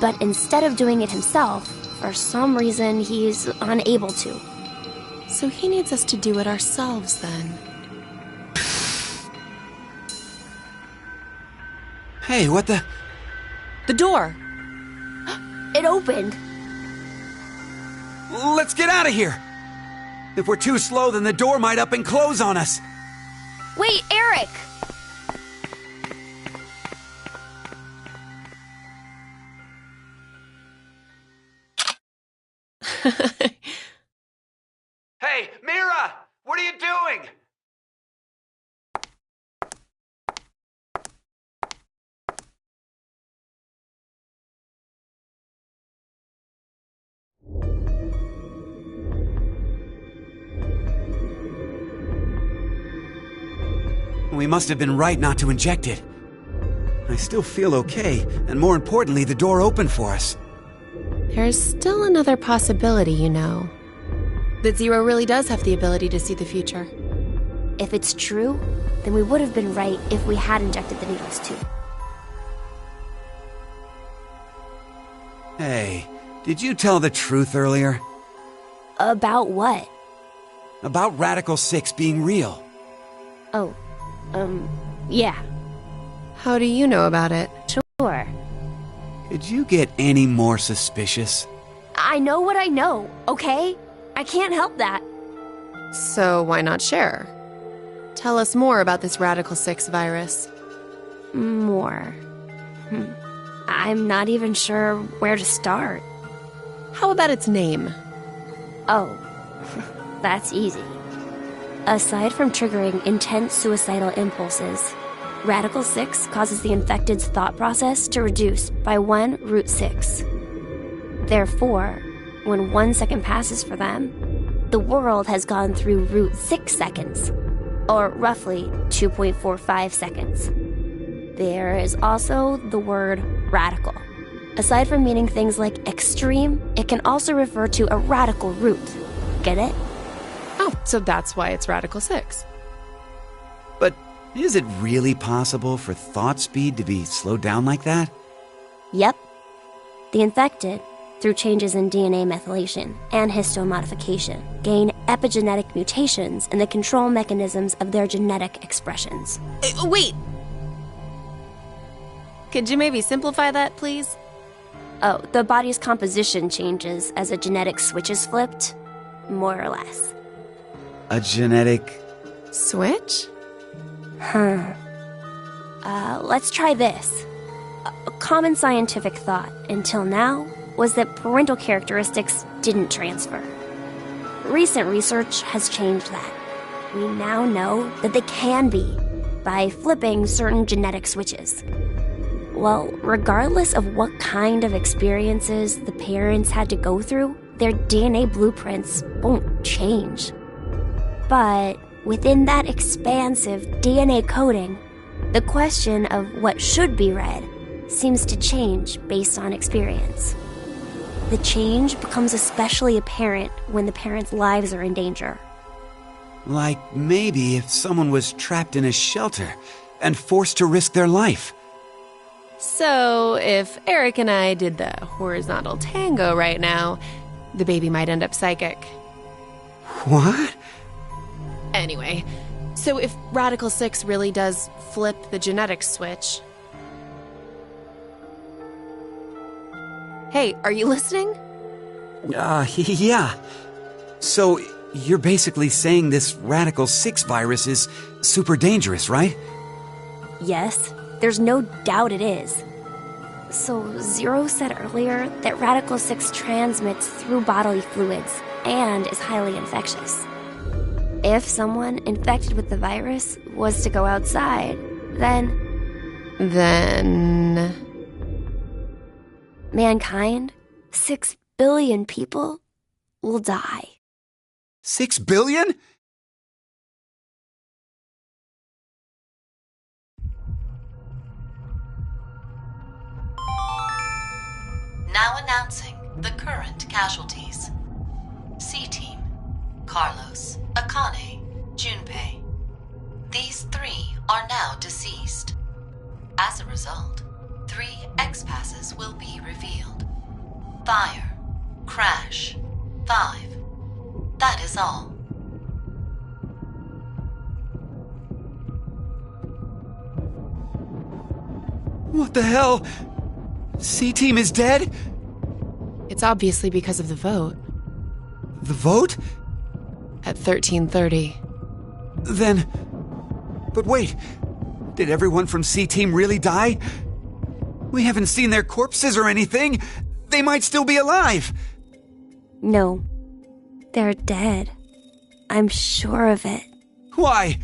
But instead of doing it himself, for some reason he's unable to. So he needs us to do it ourselves, then. Hey, what the... The door! It opened! Let's get out of here! If we're too slow, then the door might up and close on us. Wait, Eric! Hey, Mira! What are you doing? we must have been right not to inject it. I still feel okay, and more importantly, the door opened for us. There's still another possibility, you know. That Zero really does have the ability to see the future. If it's true, then we would have been right if we had injected the needles too. Hey, did you tell the truth earlier? About what? About Radical 6 being real. Oh, yeah. How do you know about it? Sure. Could you get any more suspicious? I know what I know, okay? I can't help that. So why not share? Tell us more about this Radical 6 virus. More. I'm not even sure where to start. How about its name? Oh, that's easy. Aside from triggering intense suicidal impulses, Radical 6 causes the infected's thought process to reduce by 1√6. Therefore, when 1 second passes for them, the world has gone through √6 seconds, or roughly 2.45 seconds. There is also the word radical. Aside from meaning things like extreme, it can also refer to a radical root. Get it? Oh, so that's why it's Radical 6. But is it really possible for thought speed to be slowed down like that? Yep. The infected, through changes in DNA methylation and histomodification, gain epigenetic mutations in the control mechanisms of their genetic expressions. Wait! Could you maybe simplify that, please? Oh, the body's composition changes as a genetic switch is flipped, more or less. A genetic... Switch? Let's try this. A common scientific thought, until now, was that parental characteristics didn't transfer. Recent research has changed that. We now know that they can be, by flipping certain genetic switches. Well, regardless of what kind of experiences the parents had to go through, their DNA blueprints won't change. But within that expansive DNA coding, the question of what should be read seems to change based on experience. The change becomes especially apparent when the parents' lives are in danger. Like maybe if someone was trapped in a shelter and forced to risk their life. So, if Eric and I did the horizontal tango right now, the baby might end up psychic. What? Anyway, so if Radical 6 really does flip the genetic switch... Hey, are you listening? Yeah. So, you're basically saying this Radical 6 virus is super dangerous, right? Yes, there's no doubt it is. So, Zero said earlier that Radical 6 transmits through bodily fluids and is highly infectious. If someone infected with the virus was to go outside, then... mankind, 6 billion people, will die. 6 billion? Now announcing the current casualties. C-Team, Carlos, Akane, Junpei. These 3 are now deceased. As a result, 3 X-Passes will be revealed. Fire, Crash, 5. That is all. What the hell? C-Team is dead? It's obviously because of the vote. The vote? At 13:30. Then... But wait, did everyone from C-Team really die? We haven't seen their corpses or anything. They might still be alive. No, they're dead. I'm sure of it. Why?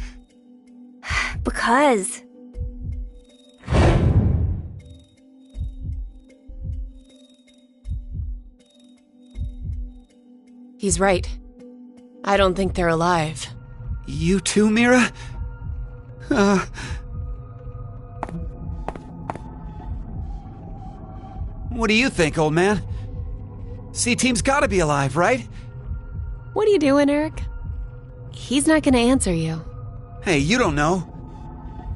Because... He's right. I don't think they're alive. You too, Mira? What do you think, old man? C-Team's gotta be alive, right? What are you doing, Eric? He's not gonna answer you. Hey, you don't know.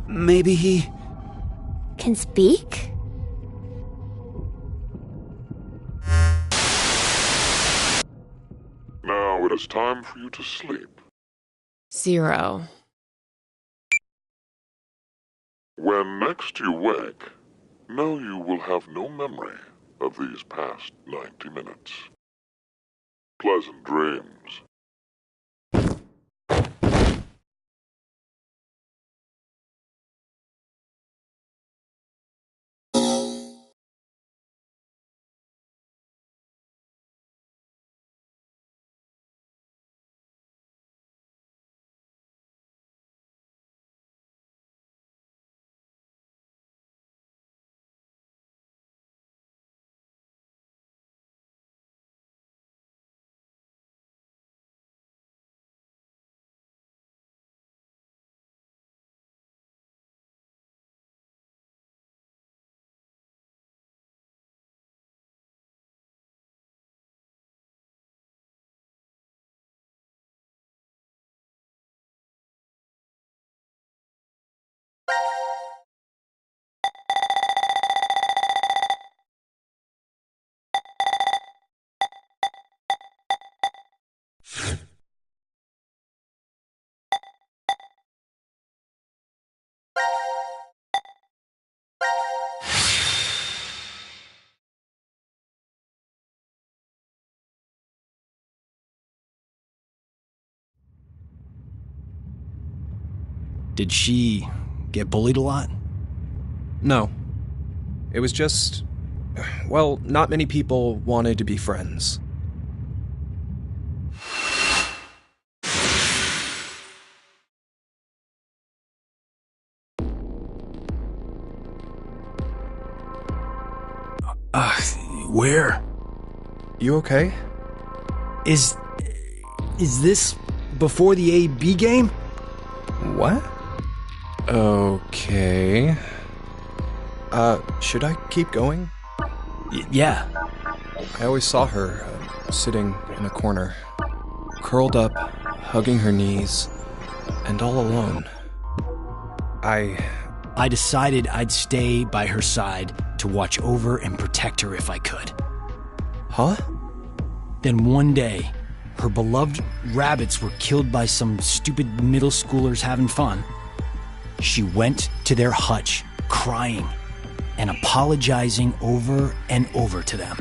Maybe he... Can speak? Now it is time for you to sleep. 0. When next you wake, know you will have no memory of these past 90 minutes. Pleasant dreams. Did she get bullied a lot? No. It was just... Well, not many people wanted to be friends. Where? You okay? Is this before the AB game? What? Okay. Should I keep going? Yeah. I always saw her sitting in a corner, curled up, hugging her knees, and all alone. I decided I'd stay by her side to watch over and protect her if I could. Huh? Then one day, her beloved rabbits were killed by some stupid middle schoolers having fun. She went to their hutch, crying and apologizing over and over to them.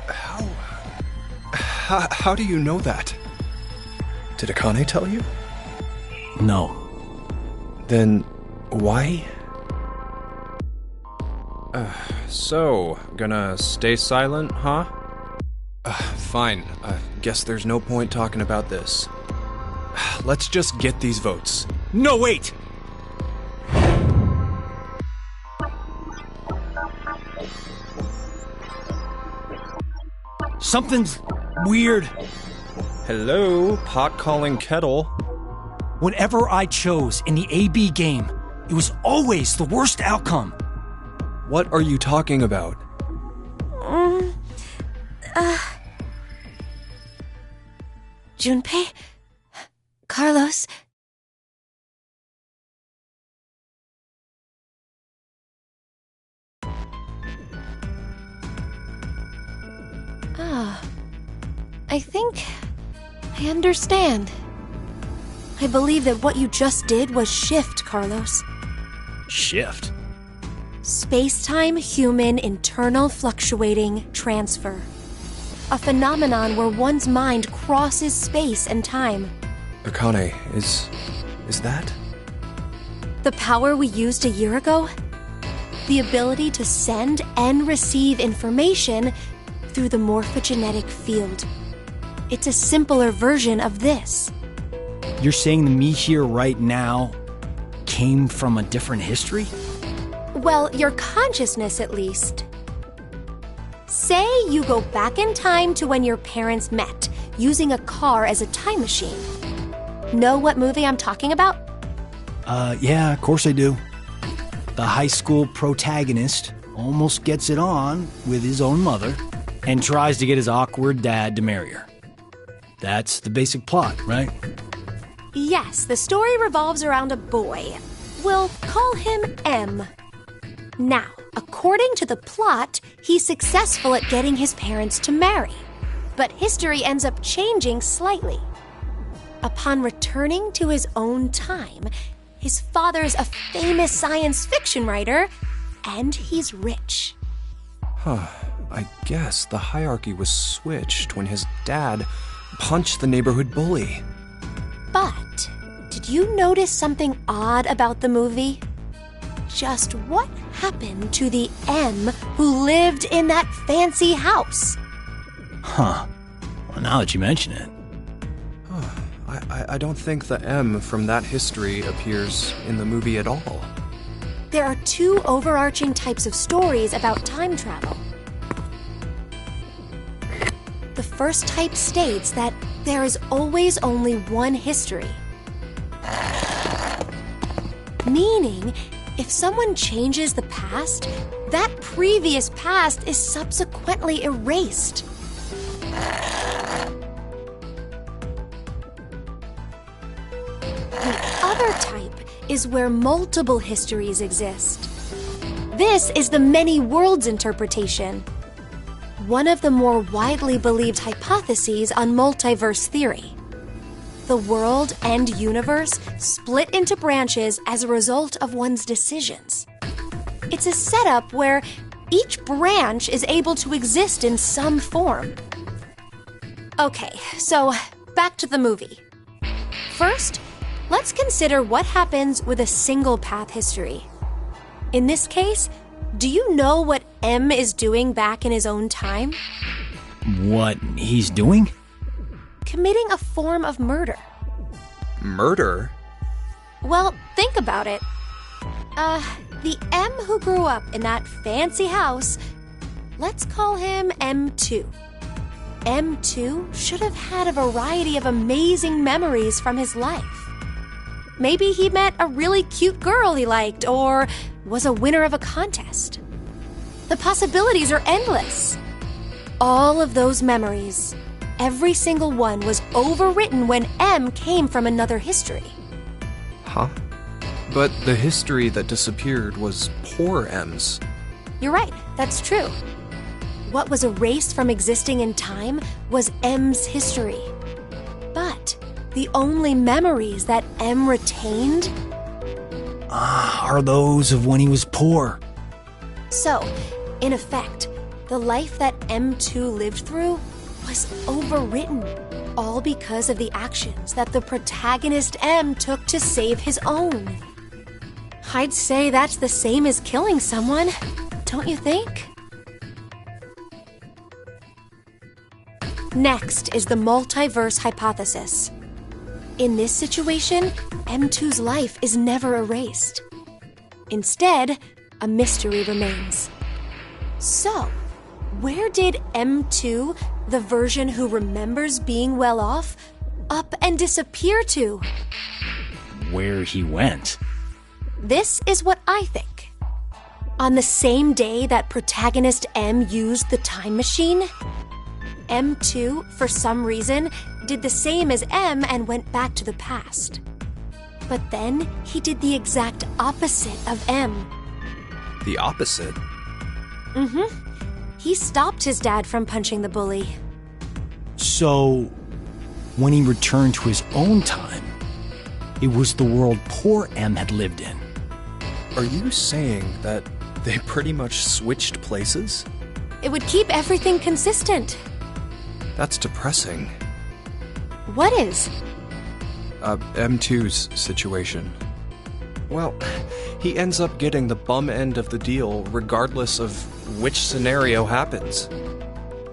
How do you know that? Did Akane tell you? No. Then why? So, gonna stay silent, huh? Fine. Guess there's no point talking about this. Let's just get these votes. No, wait! Something's weird. Hello, pot calling kettle. Whatever I chose in the AB game, it was always the worst outcome. What are you talking about? Junpei? Carlos? I think I understand. I believe that what you just did was shift, Carlos. Shift? Space-time human internal fluctuating transfer. A phenomenon where one's mind crosses space and time. Akane, is that? The power we used a year ago? The ability to send and receive information through the morphogenetic field. It's a simpler version of this. You're saying the me here right now came from a different history? Well, your consciousness at least. Say you go back in time to when your parents met, using a car as a time machine. Know what movie I'm talking about? Yeah, of course I do. The high school protagonist almost gets it on with his own mother and tries to get his awkward dad to marry her. That's the basic plot, right? Yes, the story revolves around a boy. We'll call him M. Now, according to the plot, he's successful at getting his parents to marry. But history ends up changing slightly. Upon returning to his own time, his father's a famous science fiction writer, and he's rich. I guess the hierarchy was switched when his dad punched the neighborhood bully. But did you notice something odd about the movie? Just what happened to the M who lived in that fancy house? Huh. Well, now that you mention it. I don't think the M from that history appears in the movie at all. There are two overarching types of stories about time travel. The first type states that there is always only one history. Meaning, if someone changes the past, that previous past is subsequently erased. The other type is where multiple histories exist. This is the many worlds interpretation, one of the more widely believed hypotheses on multiverse theory. The world and universe split into branches as a result of one's decisions. It's a setup where each branch is able to exist in some form. Okay, so back to the movie. First, let's consider what happens with a single path history. In this case, do you know what M is doing back in his own time? What he's doing? Committing a form of murder. Murder? Well, think about it. The M who grew up in that fancy house, let's call him M2. M2 should have had a variety of amazing memories from his life. Maybe he met a really cute girl he liked, or was a winner of a contest. The possibilities are endless. All of those memories, every single one was overwritten when M came from another history. Huh? But the history that disappeared was poor M's. You're right, that's true. What was erased from existing in time was M's history. But the only memories that M retained are those of when he was poor. So, in effect, the life that M2 lived through was overwritten, all because of the actions that the protagonist M took to save his own. I'd say that's the same as killing someone, don't you think? Next is the multiverse hypothesis. In this situation, M2's life is never erased. Instead, a mystery remains. So, where did M2, the version who remembers being well off, up and disappear to? Where he went? This is what I think. On the same day that protagonist M used the time machine, M2, for some reason, did the same as M and went back to the past. But then he did the exact opposite of M. The opposite? He stopped his dad from punching the bully. So, when he returned to his own time, it was the world poor M had lived in. Are you saying that they pretty much switched places? It would keep everything consistent. That's depressing. What is? M2's situation. Well, he ends up getting the bum end of the deal regardless of which scenario happens.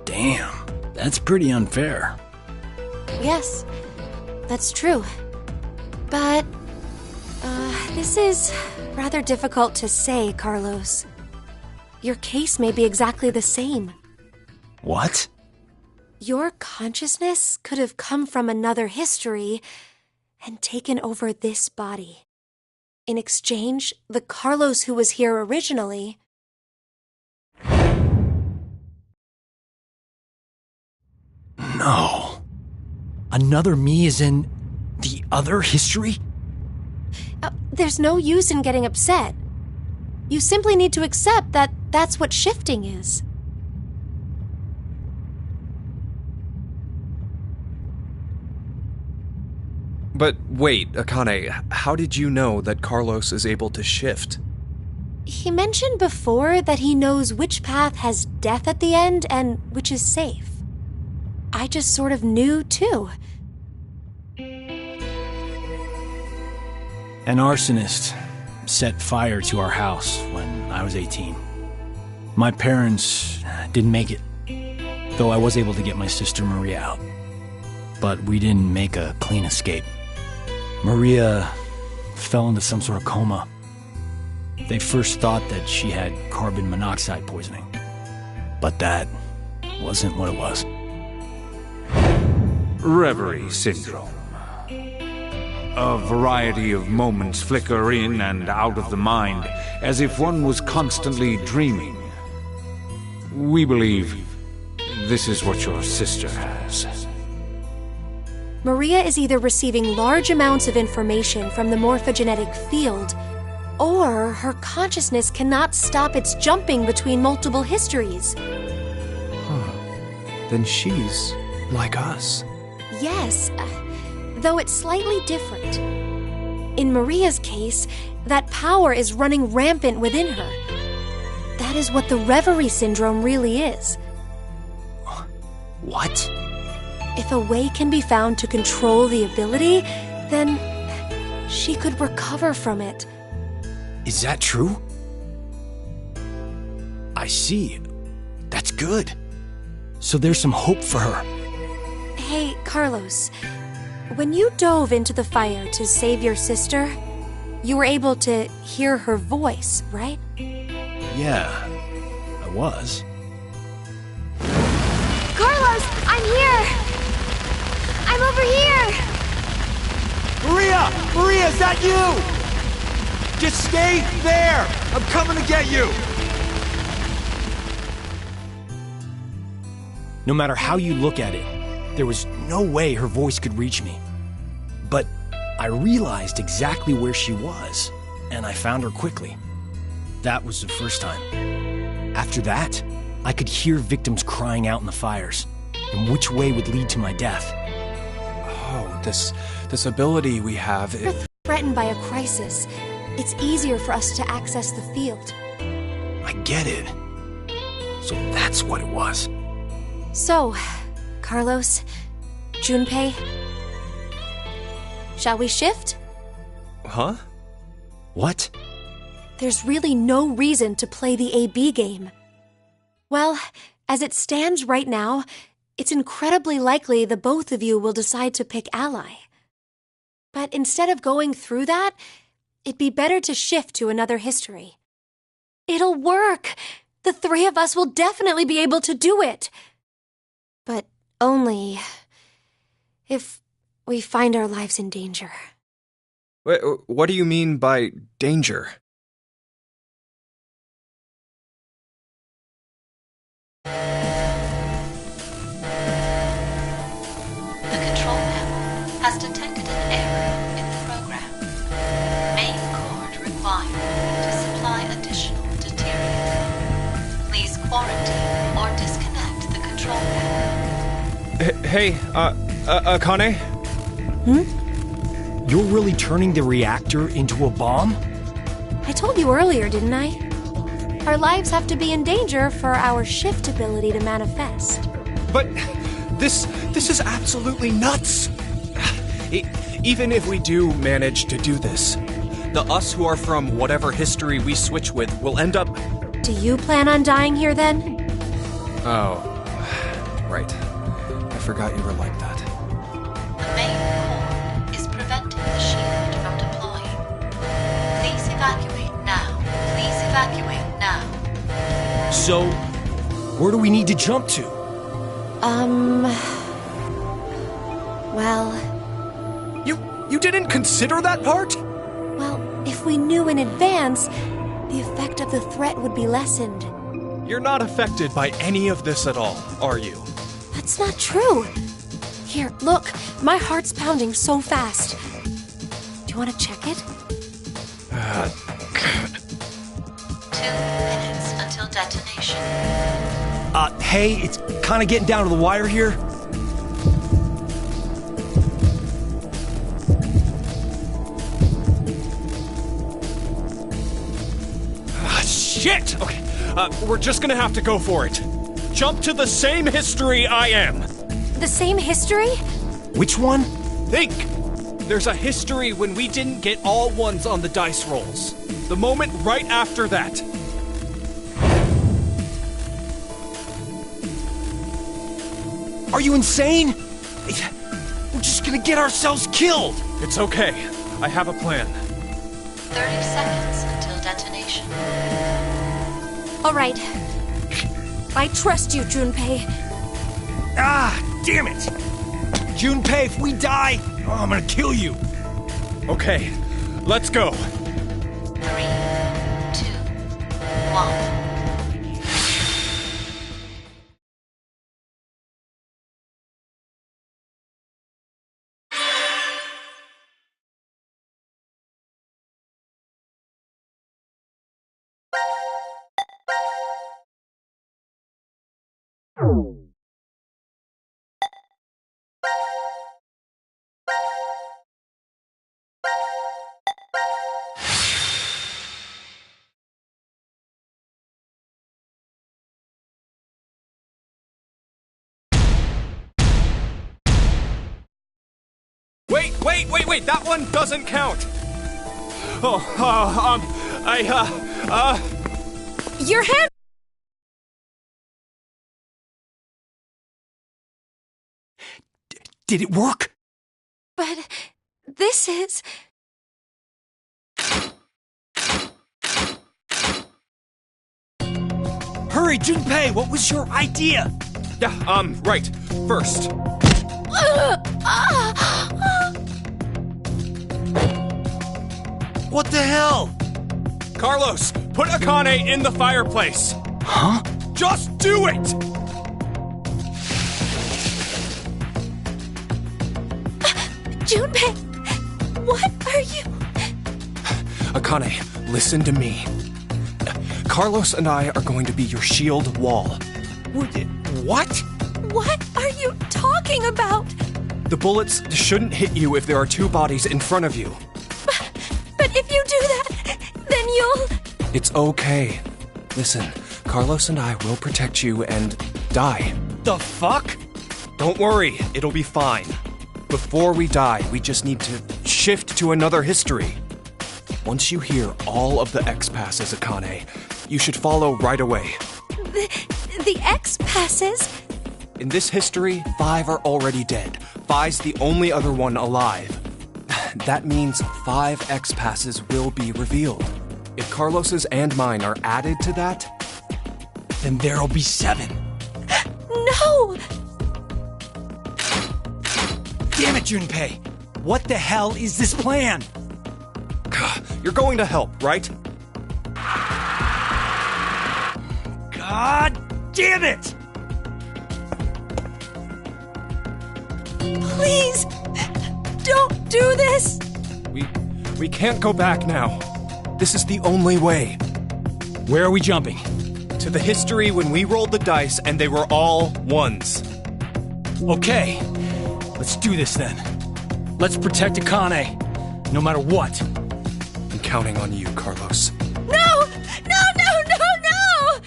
Damn, that's pretty unfair. Yes, that's true. But, this is rather difficult to say, Carlos. Your case may be exactly the same. What? Your consciousness could have come from another history and taken over this body. in exchange, the Carlos who was here originally... No. Another me is in the other history? There's no use in getting upset. You simply need to accept that that's what shifting is. But wait, Akane, how did you know that Carlos is able to shift? He mentioned before that he knows which path has death at the end and which is safe. I just sort of knew, too. An arsonist set fire to our house when I was 18. My parents didn't make it, though I was able to get my sister Maria out. But we didn't make a clean escape. Maria fell into some sort of coma. They first thought that she had carbon monoxide poisoning, but that wasn't what it was. Reverie syndrome. A variety of moments flicker in and out of the mind, as if one was constantly dreaming. We believe this is what your sister has. Maria is either receiving large amounts of information from the morphogenetic field, or her consciousness cannot stop its jumping between multiple histories. Then she's like us. Yes, though it's slightly different. In Maria's case, that power is running rampant within her. That is what the Reverie syndrome really is. What? If a way can be found to control the ability, then she could recover from it. Is that true? I see. That's good. So there's some hope for her. Hey, Carlos. When you dove into the fire to save your sister, you were able to hear her voice, right? Yeah, I was. Carlos, I'm here! I'm over here! Maria! Maria, is that you? Just stay there! I'm coming to get you! No matter how you look at it, there was no way her voice could reach me. But I realized exactly where she was, and I found her quickly. That was the first time. After that, I could hear victims crying out in the fires, and which way would lead to my death. Oh, this ability we have... If we're threatened by a crisis, it's easier for us to access the field. I get it. So that's what it was. So, Carlos, Junpei, shall we shift? Huh? What? There's really no reason to play the AB game. Well, as it stands right now, it's incredibly likely the both of you will decide to pick ally. But instead of going through that, it'd be better to shift to another history. It'll work! The three of us will definitely be able to do it! But only if we find our lives in danger. Wait, what do you mean by danger? The control panel has detected an error in the program. Main cord required to supply additional deuterium. Please quarantine or disconnect the control panel. Hey, Akane? You're really turning the reactor into a bomb? I told you earlier, didn't I? Our lives have to be in danger for our shift ability to manifest. But this is absolutely nuts! Even if we do manage to do this, the us who are from whatever history we switch with will end up... Do you plan on dying here then? Oh, right. I forgot you were like that. The main core is preventing the shield from deploying. Please evacuate now. Please evacuate now. So, where do we need to jump to? Well... You didn't consider that part? Well, if we knew in advance, the effect of the threat would be lessened. You're not affected by any of this at all, are you? That's not true. Here, look. My heart's pounding so fast. Do you want to check it? 2 minutes until detonation. Hey, it's kind of getting down to the wire here. Shit! Okay, we're just gonna have to go for it. Jump to the same history I am. The same history? Which one? Think! There's a history when we didn't get all ones on the dice rolls. The moment right after that. Are you insane? We're just gonna get ourselves killed! It's okay. I have a plan. 30 seconds until detonation. All right. I trust you, Junpei. Ah, damn it! Junpei, if we die, I'm gonna kill you! Okay, let's go. 3, 2, 1. Wait, that one doesn't count. Your head! Did it work? But this is... Hurry, Junpei, what was your idea? Yeah, right. First. What the hell? Carlos, put Akane in the fireplace. Huh? Just do it! Junpei, what are you... Akane, listen to me. Carlos and I are going to be your shield wall. What? What are you talking about? The bullets shouldn't hit you if there are two bodies in front of you. But if you do that, then you'll... It's okay. Listen, Carlos and I will protect you and die. The fuck? Don't worry, it'll be fine. Before we die, we just need to shift to another history. Once you hear all of the X passes, Akane, you should follow right away. The X passes? In this history, 5 are already dead. Phi's the only other one alive. That means 5 X passes will be revealed. If Carlos's and mine are added to that, then there'll be 7. No! Damn it, Junpei! What the hell is this plan? You're going to help, right? God damn it! Please, don't do this! We can't go back now. This is the only way. Where are we jumping? To the history when we rolled the dice and they were all ones. Okay, let's do this then. Let's protect Akane, no matter what. I'm counting on you, Carlos. No! No, no, no, no!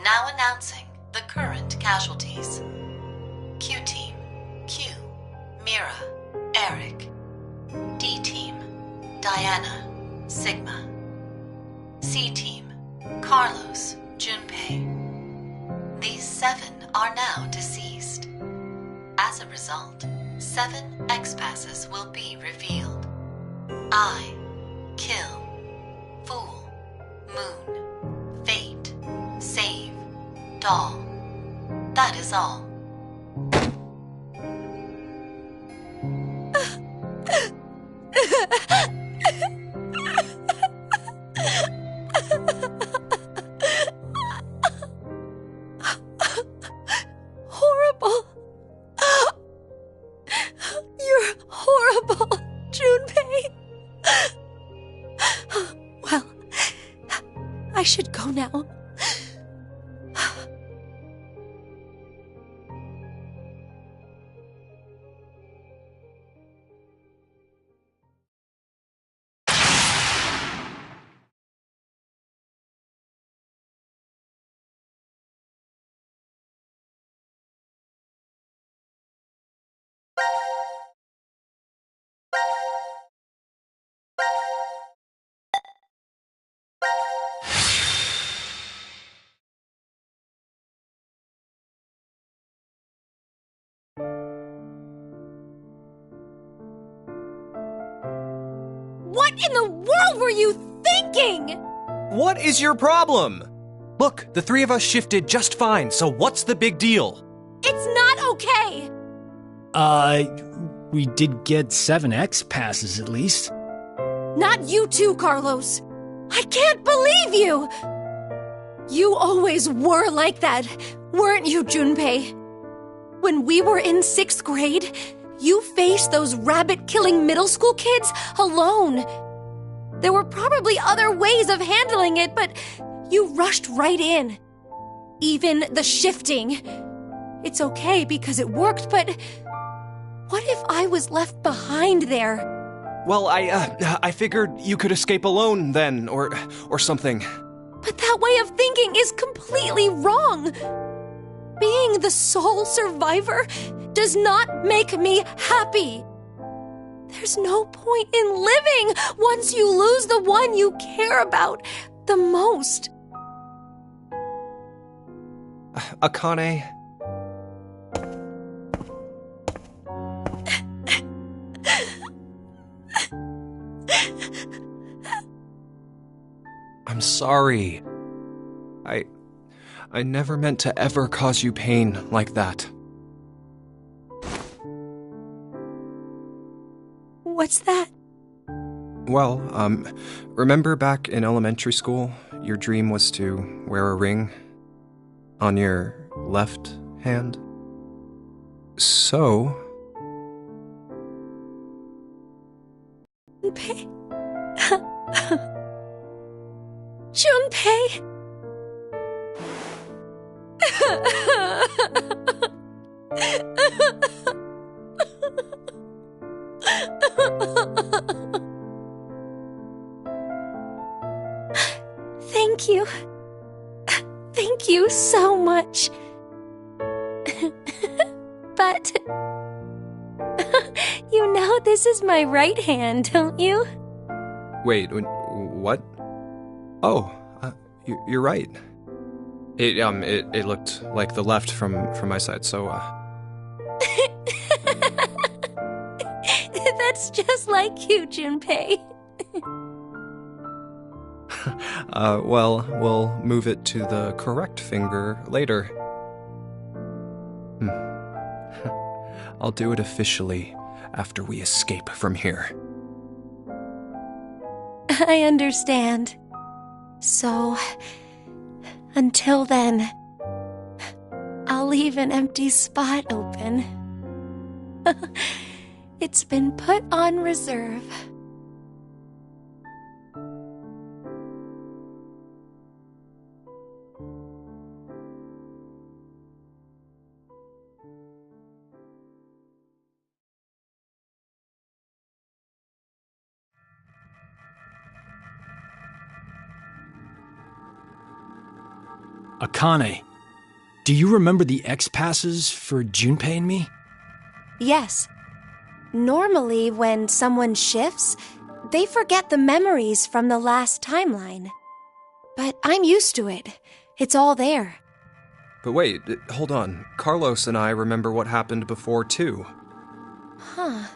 Now announcing the current casualties. Q-Team, Q, Mira, Eric. D-Team, Diana, Sigma. C-Team, Carlos, Junpei. These 7 are now deceased. As a result, 7 X-Passes will be revealed. I, Kill, Fool, Moon, Fate, Save, Doll. That is all. Horrible. You're horrible, Junpei. Well, I should go now. What in the world were you thinking? What is your problem? Look, the 3 of us shifted just fine, so what's the big deal? It's not okay. We did get 7 X-Passes at least. Not you too, Carlos. I can't believe you. You always were like that, weren't you, Junpei? When we were in 6th grade, you faced those rabbit-killing middle school kids alone. There were probably other ways of handling it, but you rushed right in. Even the shifting. It's okay because it worked, but what if I was left behind there? Well, I figured you could escape alone then, or something. But that way of thinking is completely wrong. Being the sole survivor does not make me happy. There's no point in living once you lose the one you care about the most. Akane. I'm sorry. I never meant to ever cause you pain like that. What's that? Well, remember back in elementary school, your dream was to wear a ring on your left hand? So... Junpei? Junpei? Thank you. Thank you so much. But you know this is my right hand, don't you? Wait, what? Oh, you're right. It looked like the left from my side, so, That's just like you, Junpei. Well, we'll move it to the correct finger later. I'll do it officially after we escape from here. I understand. So, until then, I'll leave an empty spot open. It's been put on reserve. Akane, do you remember the X-Passes for Junpei and me? Yes. Normally, when someone shifts, they forget the memories from the last timeline. But I'm used to it. It's all there. But wait, hold on. Carlos and I remember what happened before, too. Huh.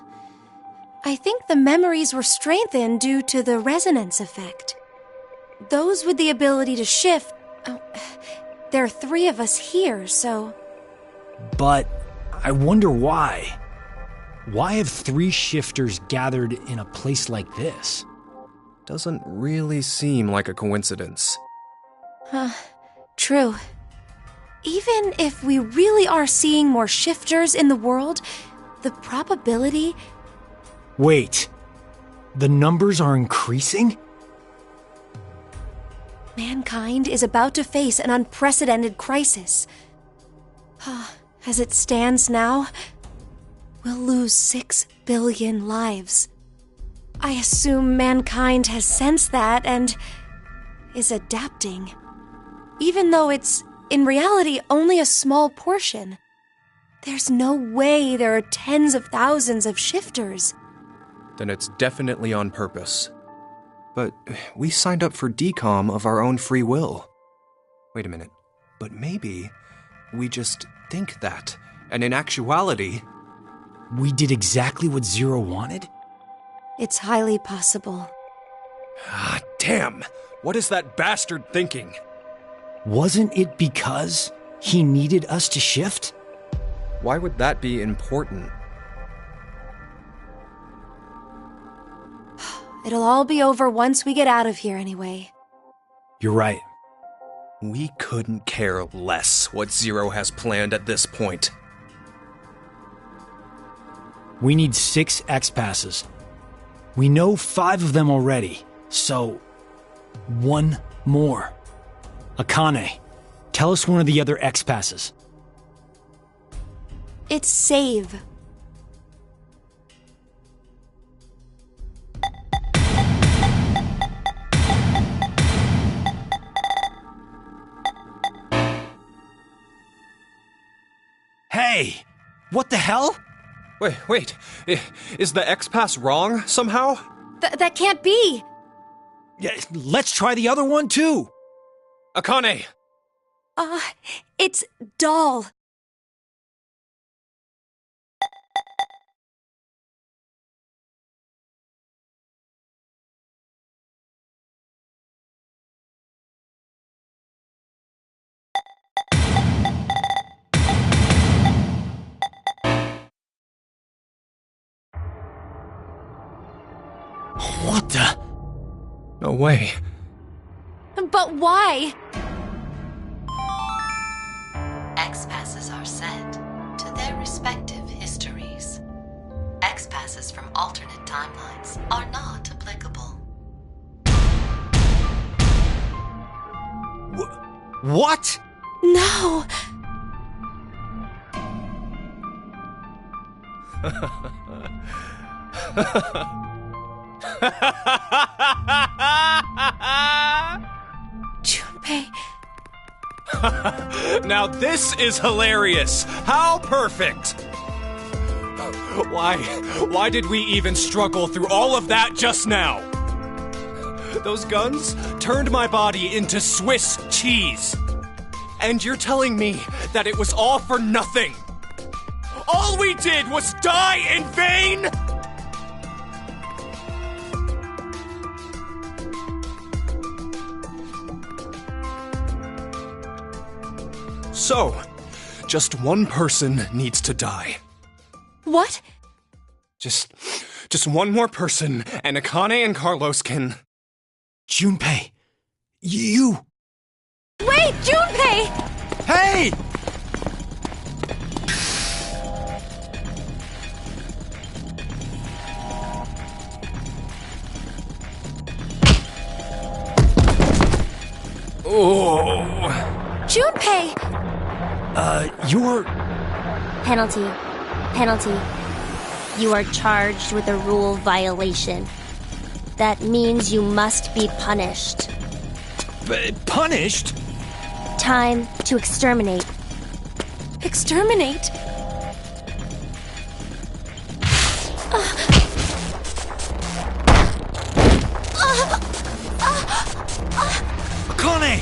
I think the memories were strengthened due to the resonance effect. Those with the ability to shift... Oh, there are 3 of us here, so... But I wonder why. Why have 3 shifters gathered in a place like this? Doesn't really seem like a coincidence. True. Even if we really are seeing more shifters in the world, the probability... Wait. The numbers are increasing? Mankind is about to face an unprecedented crisis. As it stands now, we'll lose 6 billion lives. I assume mankind has sensed that and is adapting. Even though it's, in reality, only a small portion. There's no way there are tens of thousands of shifters. Then it's definitely on purpose. But we signed up for DCOM of our own free will. Wait a minute. But maybe we just think that, and in actuality... We did exactly what Zero wanted? It's highly possible. Ah, damn! What is that bastard thinking? Wasn't it because he needed us to shift? Why would that be important? It'll all be over once we get out of here anyway. You're right. We couldn't care less what Zero has planned at this point. We need 6 X-Passes. We know 5 of them already, so 1 more. Akane, tell us one of the other X-Passes. It's save. Hey! What the hell? Wait. Is the X-Pass wrong somehow? That can't be! Yeah, let's try the other one too! Akane! It's doll. What the? No way. But why? X-Passes are sent to their respective histories. X-Passes from alternate timelines are not applicable. What? No! Junpei. Now this is hilarious! How perfect! Why did we even struggle through all of that just now? Those guns turned my body into Swiss cheese. And you're telling me that it was all for nothing? All we did was die in vain?! So, just one person needs to die. What? Just one more person, and Akane and Carlos can... Junpei, you... Wait, Junpei! Hey! Oh... Junpei! You're... Penalty. You are charged with a rule violation. That means you must be punished. Punished? Time to exterminate. Exterminate? Akane!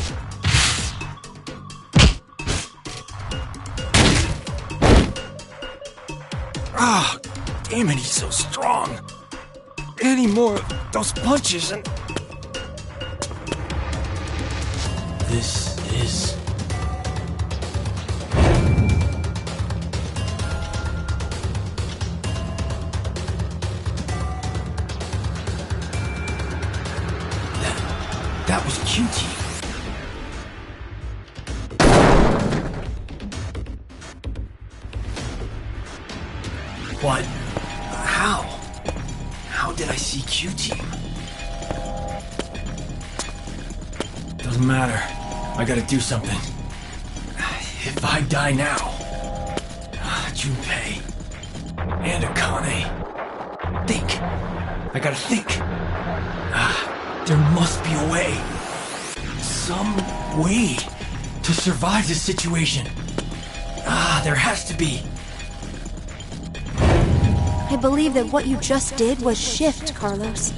Ah, damn it, he's so strong. Any more of those punches and... This is... That was QT. What? How? How did I see QT? Doesn't matter. I gotta do something. If I die now... Junpei... and Akane... Think. I gotta think. There must be a way. Some way to survive this situation. There has to be. I believe that what you just did was shift, Carlos.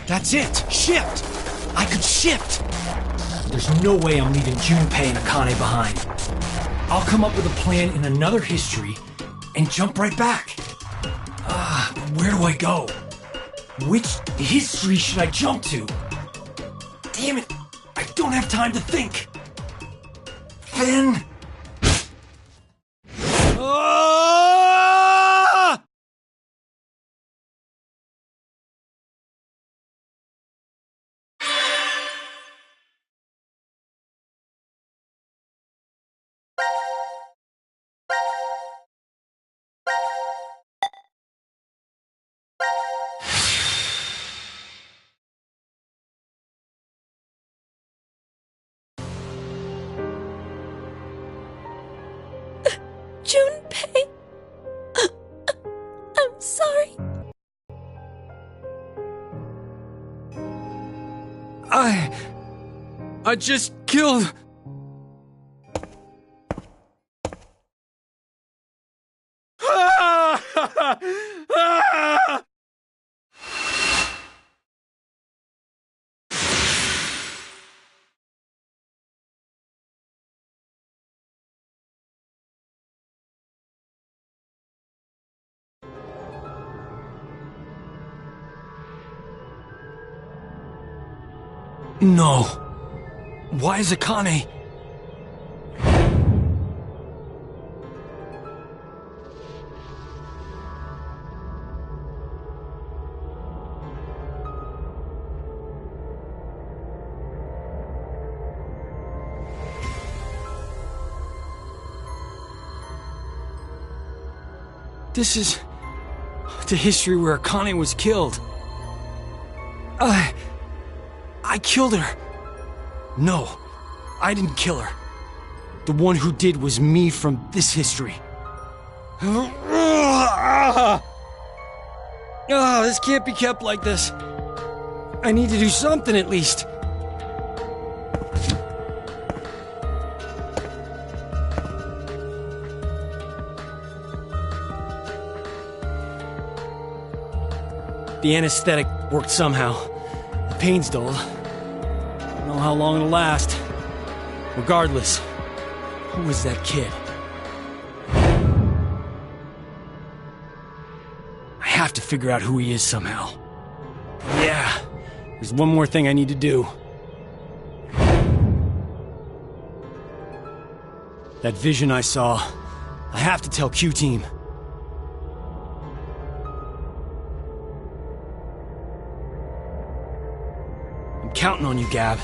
That's it! Shift! I could shift! There's no way I'm leaving Junpei and Akane behind. I'll come up with a plan in another history and jump right back. Where do I go? Which history should I jump to? Damn it! I don't have time to think! Then... Junpei! I'm sorry. I just killed... No. Why is Akane... This is... the history where Akane was killed. I killed her. No, I didn't kill her. The one who did was me from this history. This can't be kept like this. I need to do something at least. The anesthetic worked somehow. The pain's dulled. Don't know how long it'll last. Regardless, who is that kid? I have to figure out who he is somehow. Yeah, there's one more thing I need to do. That vision I saw, I have to tell Q-Team. I'm counting on you, Gab.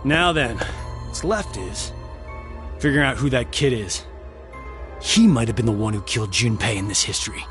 Now then, what's left is figuring out who that kid is. He might have been the one who killed Junpei in this history.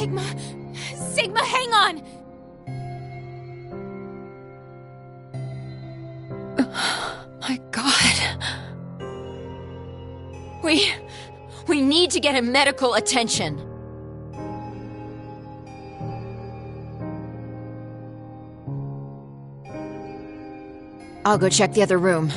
Sigma! Sigma, hang on! My God. We need to get him medical attention. I'll go check the other room.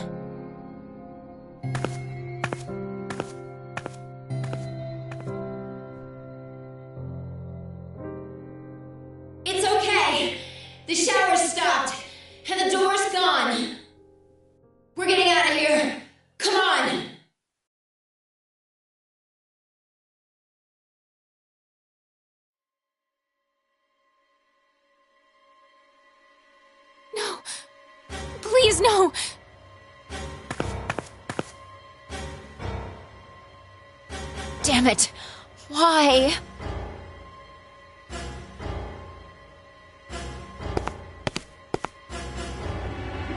It's okay. The shower's stopped, and the door's gone. We're getting out of here. Come on. No. Please, no. Damn it. Why?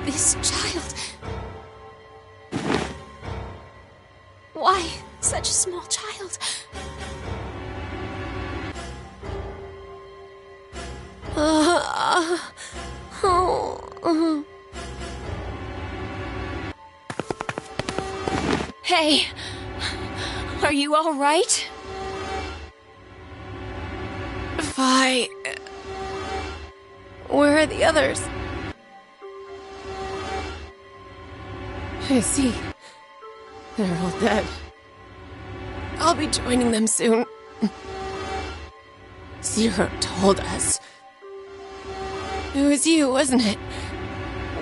This child. Why such a small child? Hey, are you all right? Fi. Where are the others? I see. They're all dead. I'll be joining them soon. Zero told us. It was you, wasn't it?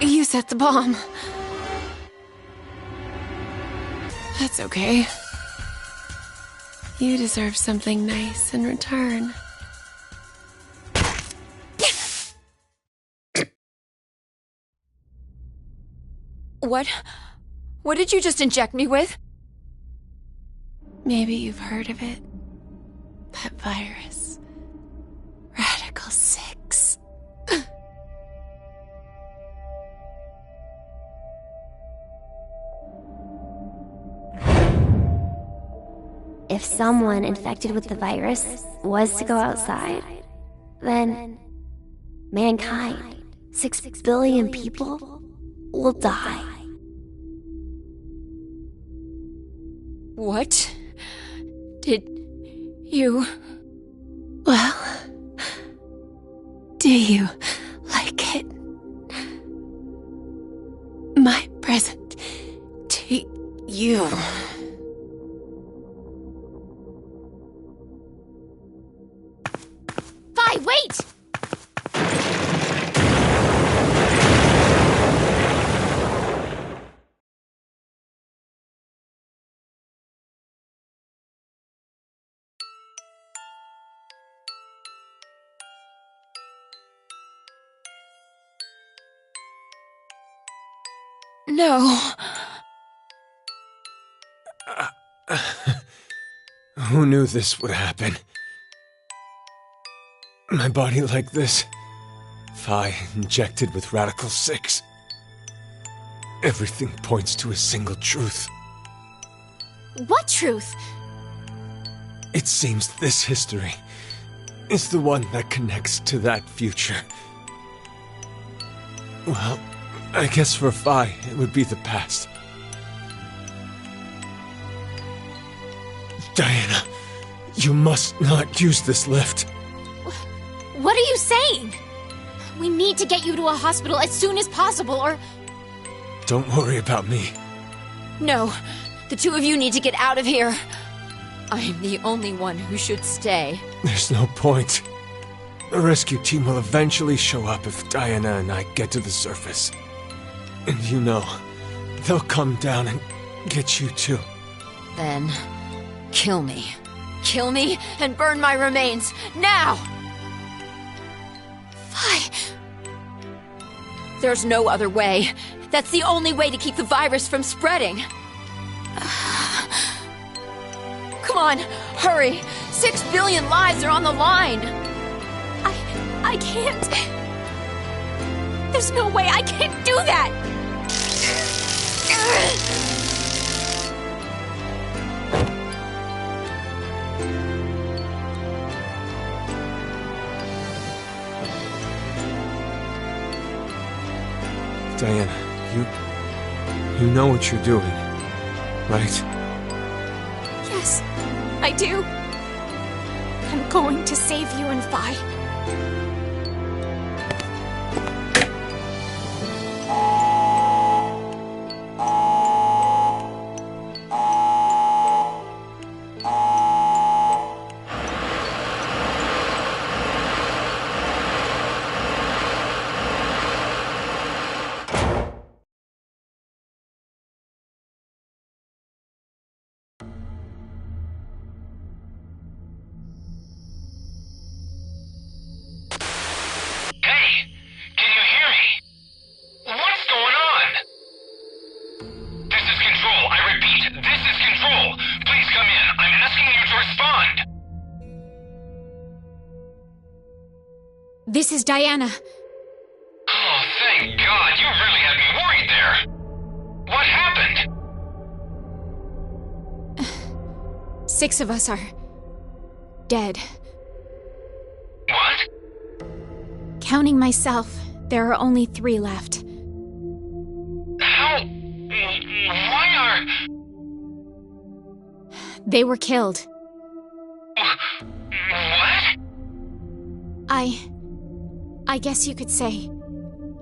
You set the bomb. That's okay. You deserve something nice in return. What did you just inject me with? Maybe you've heard of it. That virus. Radical 6. If someone infected with the virus was to go outside, then mankind, 6 billion people, will die. What? Did you... Well, do you like it? My present to you. Fi, wait! No. Who knew this would happen? My body like this. Fi injected with Radical 6. Everything points to a single truth. What truth? It seems this history is the one that connects to that future. Well, I guess for Fi, it would be the past. Diana, you must not use this lift. What are you saying? We need to get you to a hospital as soon as possible, or... Don't worry about me. No, the two of you need to get out of here. I'm the only one who should stay. There's no point. The rescue team will eventually show up if Diana and I get to the surface. And you know, they'll come down and get you too. Then, kill me. Kill me and burn my remains, now! Fi... There's no other way. That's the only way to keep the virus from spreading. Come on, hurry! 6 billion lives are on the line! I can't... There's no way I can't do that! know what you're doing, right? Yes, I do. I'm going to save you and Vi. This is Diana. Oh, thank God! You really had me worried there! What happened? 6 of us are... dead. What? Counting myself, there are only 3 left. How? Why are... They were killed. What? I guess you could say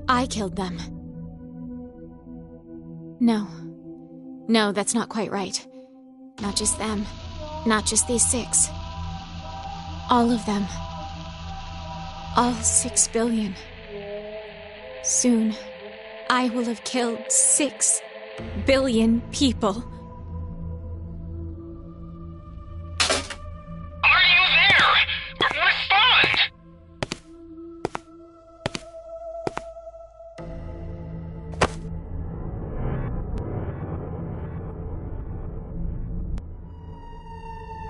I killed them. No, that's not quite right. Not just them. Not just these 6. All of them. All 6 billion. Soon, I will have killed 6 billion people. Are you there? Respond!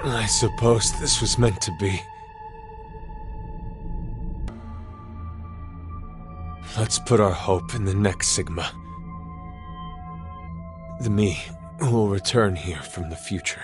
I suppose this was meant to be. Let's put our hope in the next Sigma. The me who will return here from the future.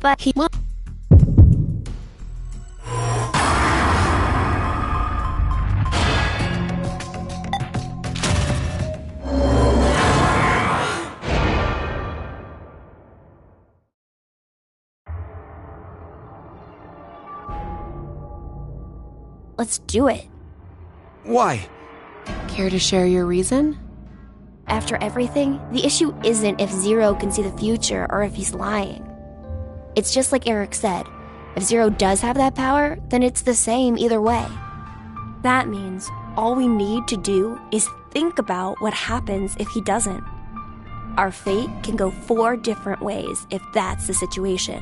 But he won't. Let's do it. Why? Care to share your reason? After everything, the issue isn't if Zero can see the future or if he's lying. It's just like Eric said. If Zero does have that power, then it's the same either way. That means all we need to do is think about what happens if he doesn't. Our fate can go 4 different ways if that's the situation.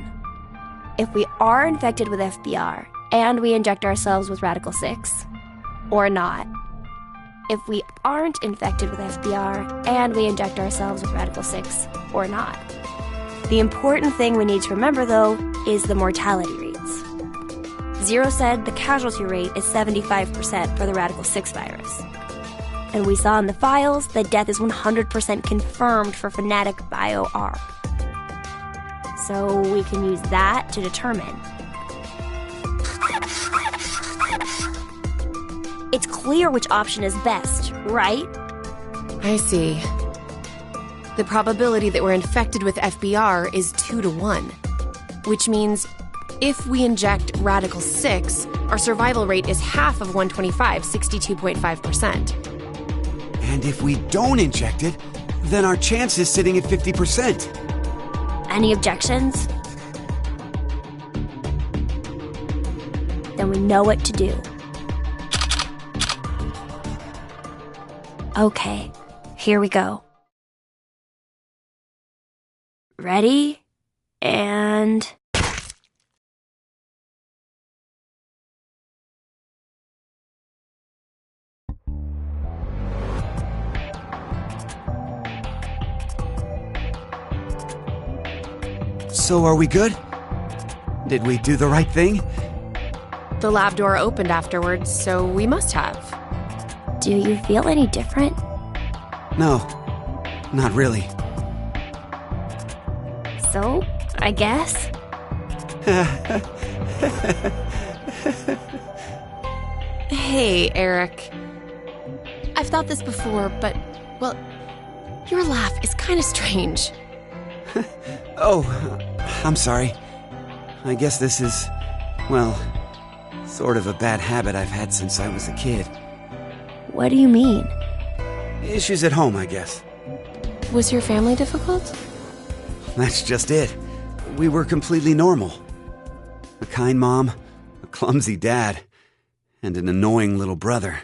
If we are infected with FBR and we inject ourselves with Radical 6, or not. If we aren't infected with FBR and we inject ourselves with Radical 6, or not. The important thing we need to remember, though, is the mortality rates. Zero said the casualty rate is 75% for the Radical 6 virus. And we saw in the files that death is 100% confirmed for Fnatic BioArc. So we can use that to determine. It's clear which option is best, right? I see. The probability that we're infected with FBR is 2 to 1, which means if we inject Radical 6, our survival rate is half of 125, 62.5%. And if we don't inject it, then our chance is sitting at 50%. Any objections? Then we know what to do. Okay, here we go. Ready? And... So are we good? Did we do the right thing? The lab door opened afterwards, so we must have. Do you feel any different? No, not really. So, I guess? Hey, Eric. I've thought this before, but, well, your laugh is kind of strange. Oh, I'm sorry. I guess this is, well, sort of a bad habit I've had since I was a kid. What do you mean? Issues at home, I guess. Was your family difficult? That's just it. We were completely normal. A kind mom, a clumsy dad, and an annoying little brother.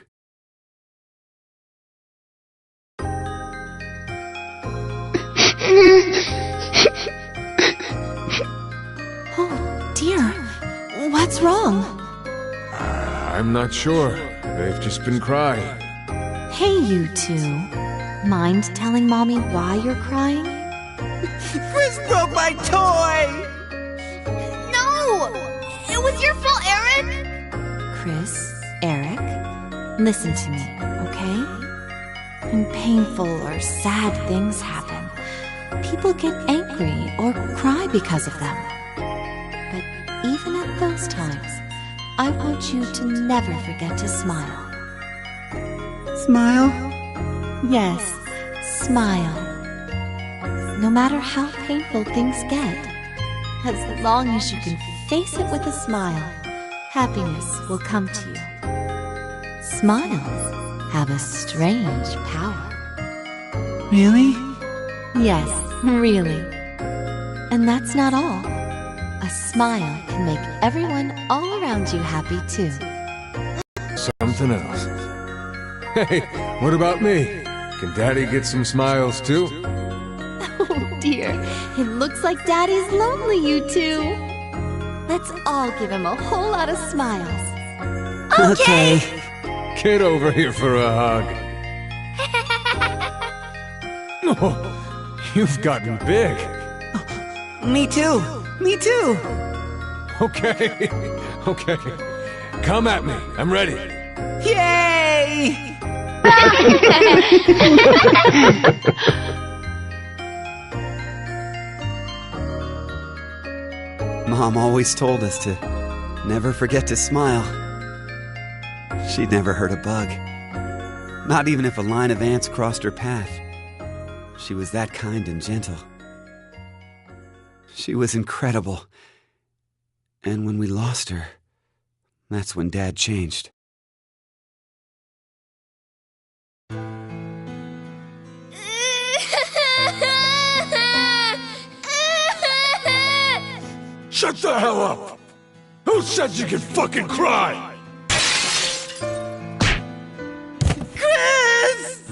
Oh, dear. What's wrong? I'm not sure. They've just been crying. Hey, you two. Mind telling Mommy why you're crying? Chris broke my toy! No! It was your fault, Eric! Chris, Eric, listen to me, okay? When painful or sad things happen, People get angry or cry because of them. But even at those times, I want you to never forget to smile. Smile? Yes, smile. No matter how painful things get, as long as you can face it with a smile, happiness will come to you. Smiles have a strange power. Really? Yes, really. And that's not all. A smile can make everyone all around you happy too. Something else. Hey, what about me? Can Daddy get some smiles too? Oh dear, it looks like Daddy's lonely, you two. Let's all give him a whole lot of smiles. Okay. Get over here for a hug. Oh, you've gotten big. Me too. Me too. Okay, okay. Come at me. I'm ready. Yay! Mom always told us to never forget to smile. She'd never hurt a bug. Not even if a line of ants crossed her path. She was that kind and gentle. She was incredible. And when we lost her, that's when Dad changed. Shut the hell up! Who said you could fucking cry? Chris!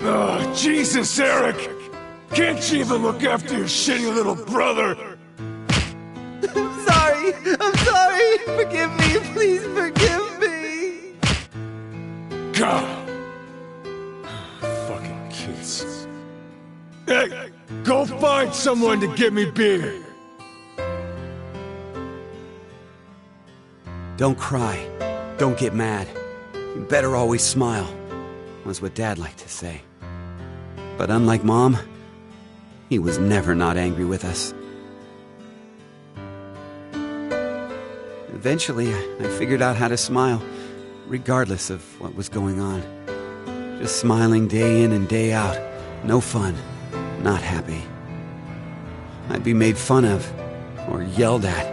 Oh, Jesus, Eric! Can't you even look after your shitty little brother? I'm sorry. I'm sorry. Forgive me. Please forgive me. God. Fucking kids. Hey, go find someone to get me beer. Don't cry. Don't get mad. You better always smile, was what Dad liked to say. But unlike Mom, he was never not angry with us. Eventually, I figured out how to smile, regardless of what was going on. Just smiling day in and day out. No fun. Not happy. I'd be made fun of, or yelled at.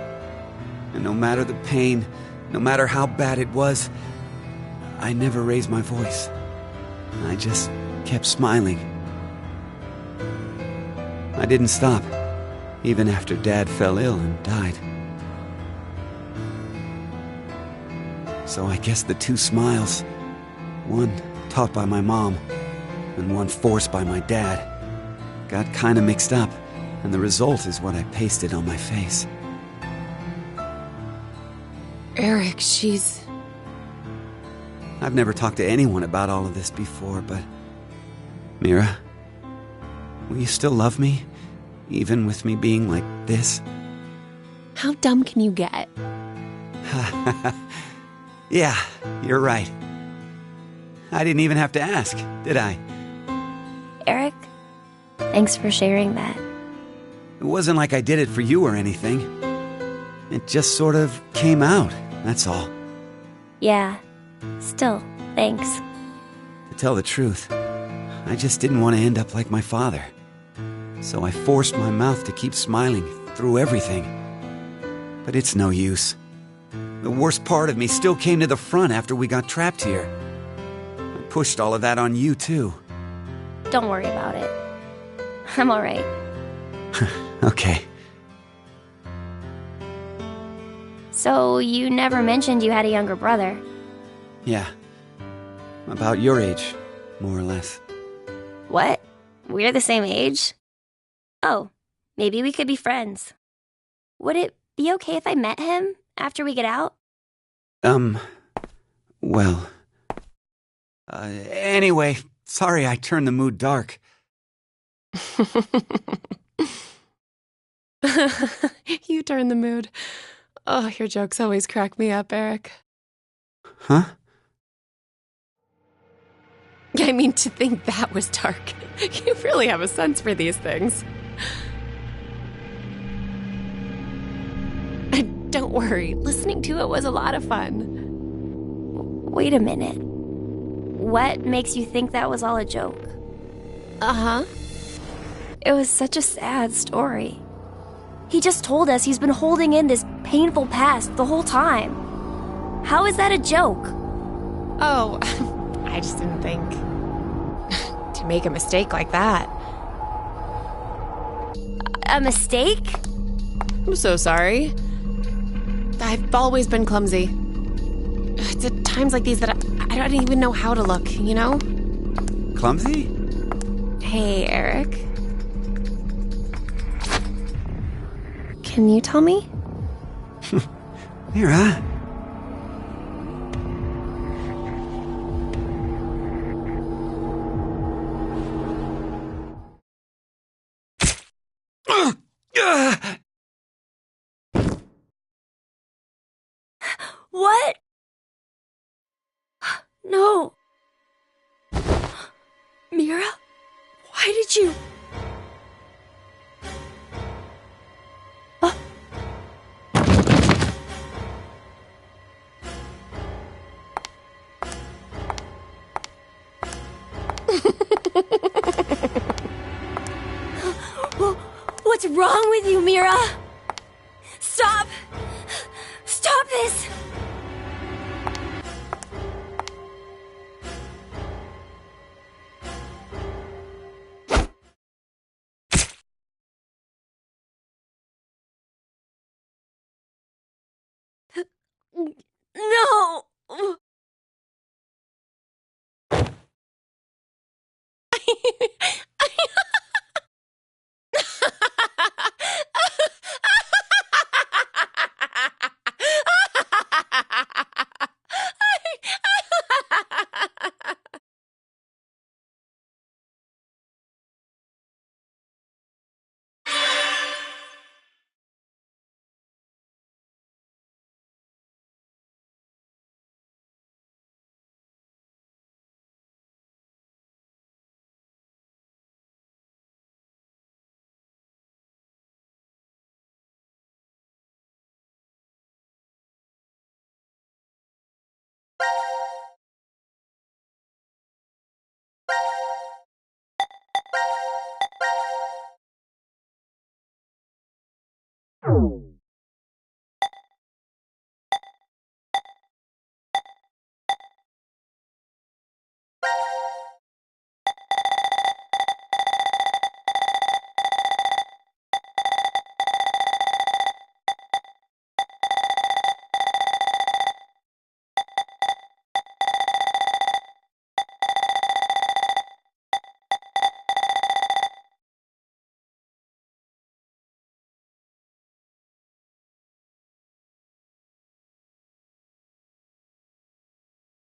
And no matter the pain, no matter how bad it was, I never raised my voice. I just kept smiling. I didn't stop, even after Dad fell ill and died. So I guess the two smiles, one taught by my mom and one forced by my dad, got kinda mixed up, and the result is what I pasted on my face. Eric, she's... I've never talked to anyone about all of this before, but... Mira, will you still love me? Even with me being like this? How dumb can you get? Yeah, you're right. I didn't even have to ask, did I? Eric, thanks for sharing that. It wasn't like I did it for you or anything. It just sort of came out, that's all. Yeah, still, thanks. To tell the truth, I just didn't want to end up like my father. So I forced my mouth to keep smiling through everything. But it's no use. The worst part of me still came to the front after we got trapped here. I pushed all of that on you, too. Don't worry about it. I'm alright. Okay. So, you never mentioned you had a younger brother. Yeah. About your age, more or less. What? We're the same age? Oh, maybe we could be friends. Would it be okay if I met him after we get out? Well... anyway, sorry I turned the mood dark. You turn the mood. Oh, your jokes always crack me up, Eric. Huh? I mean, to think that was dark. You really have a sense for these things. Don't worry, listening to it was a lot of fun. Wait a minute. What makes you think that was all a joke? Uh-huh. It was such a sad story. He just told us he's been holding in this painful past the whole time. How is that a joke? Oh, I just didn't think to make a mistake like that. A mistake? I'm so sorry. I've always been clumsy. It's at times like these that I don't even know how to look, you know? Clumsy? Hey, Eric. Can you tell me? Mira? What? No. Mira? Why did you... What's wrong with you, Mira? Stop! Stop this! No!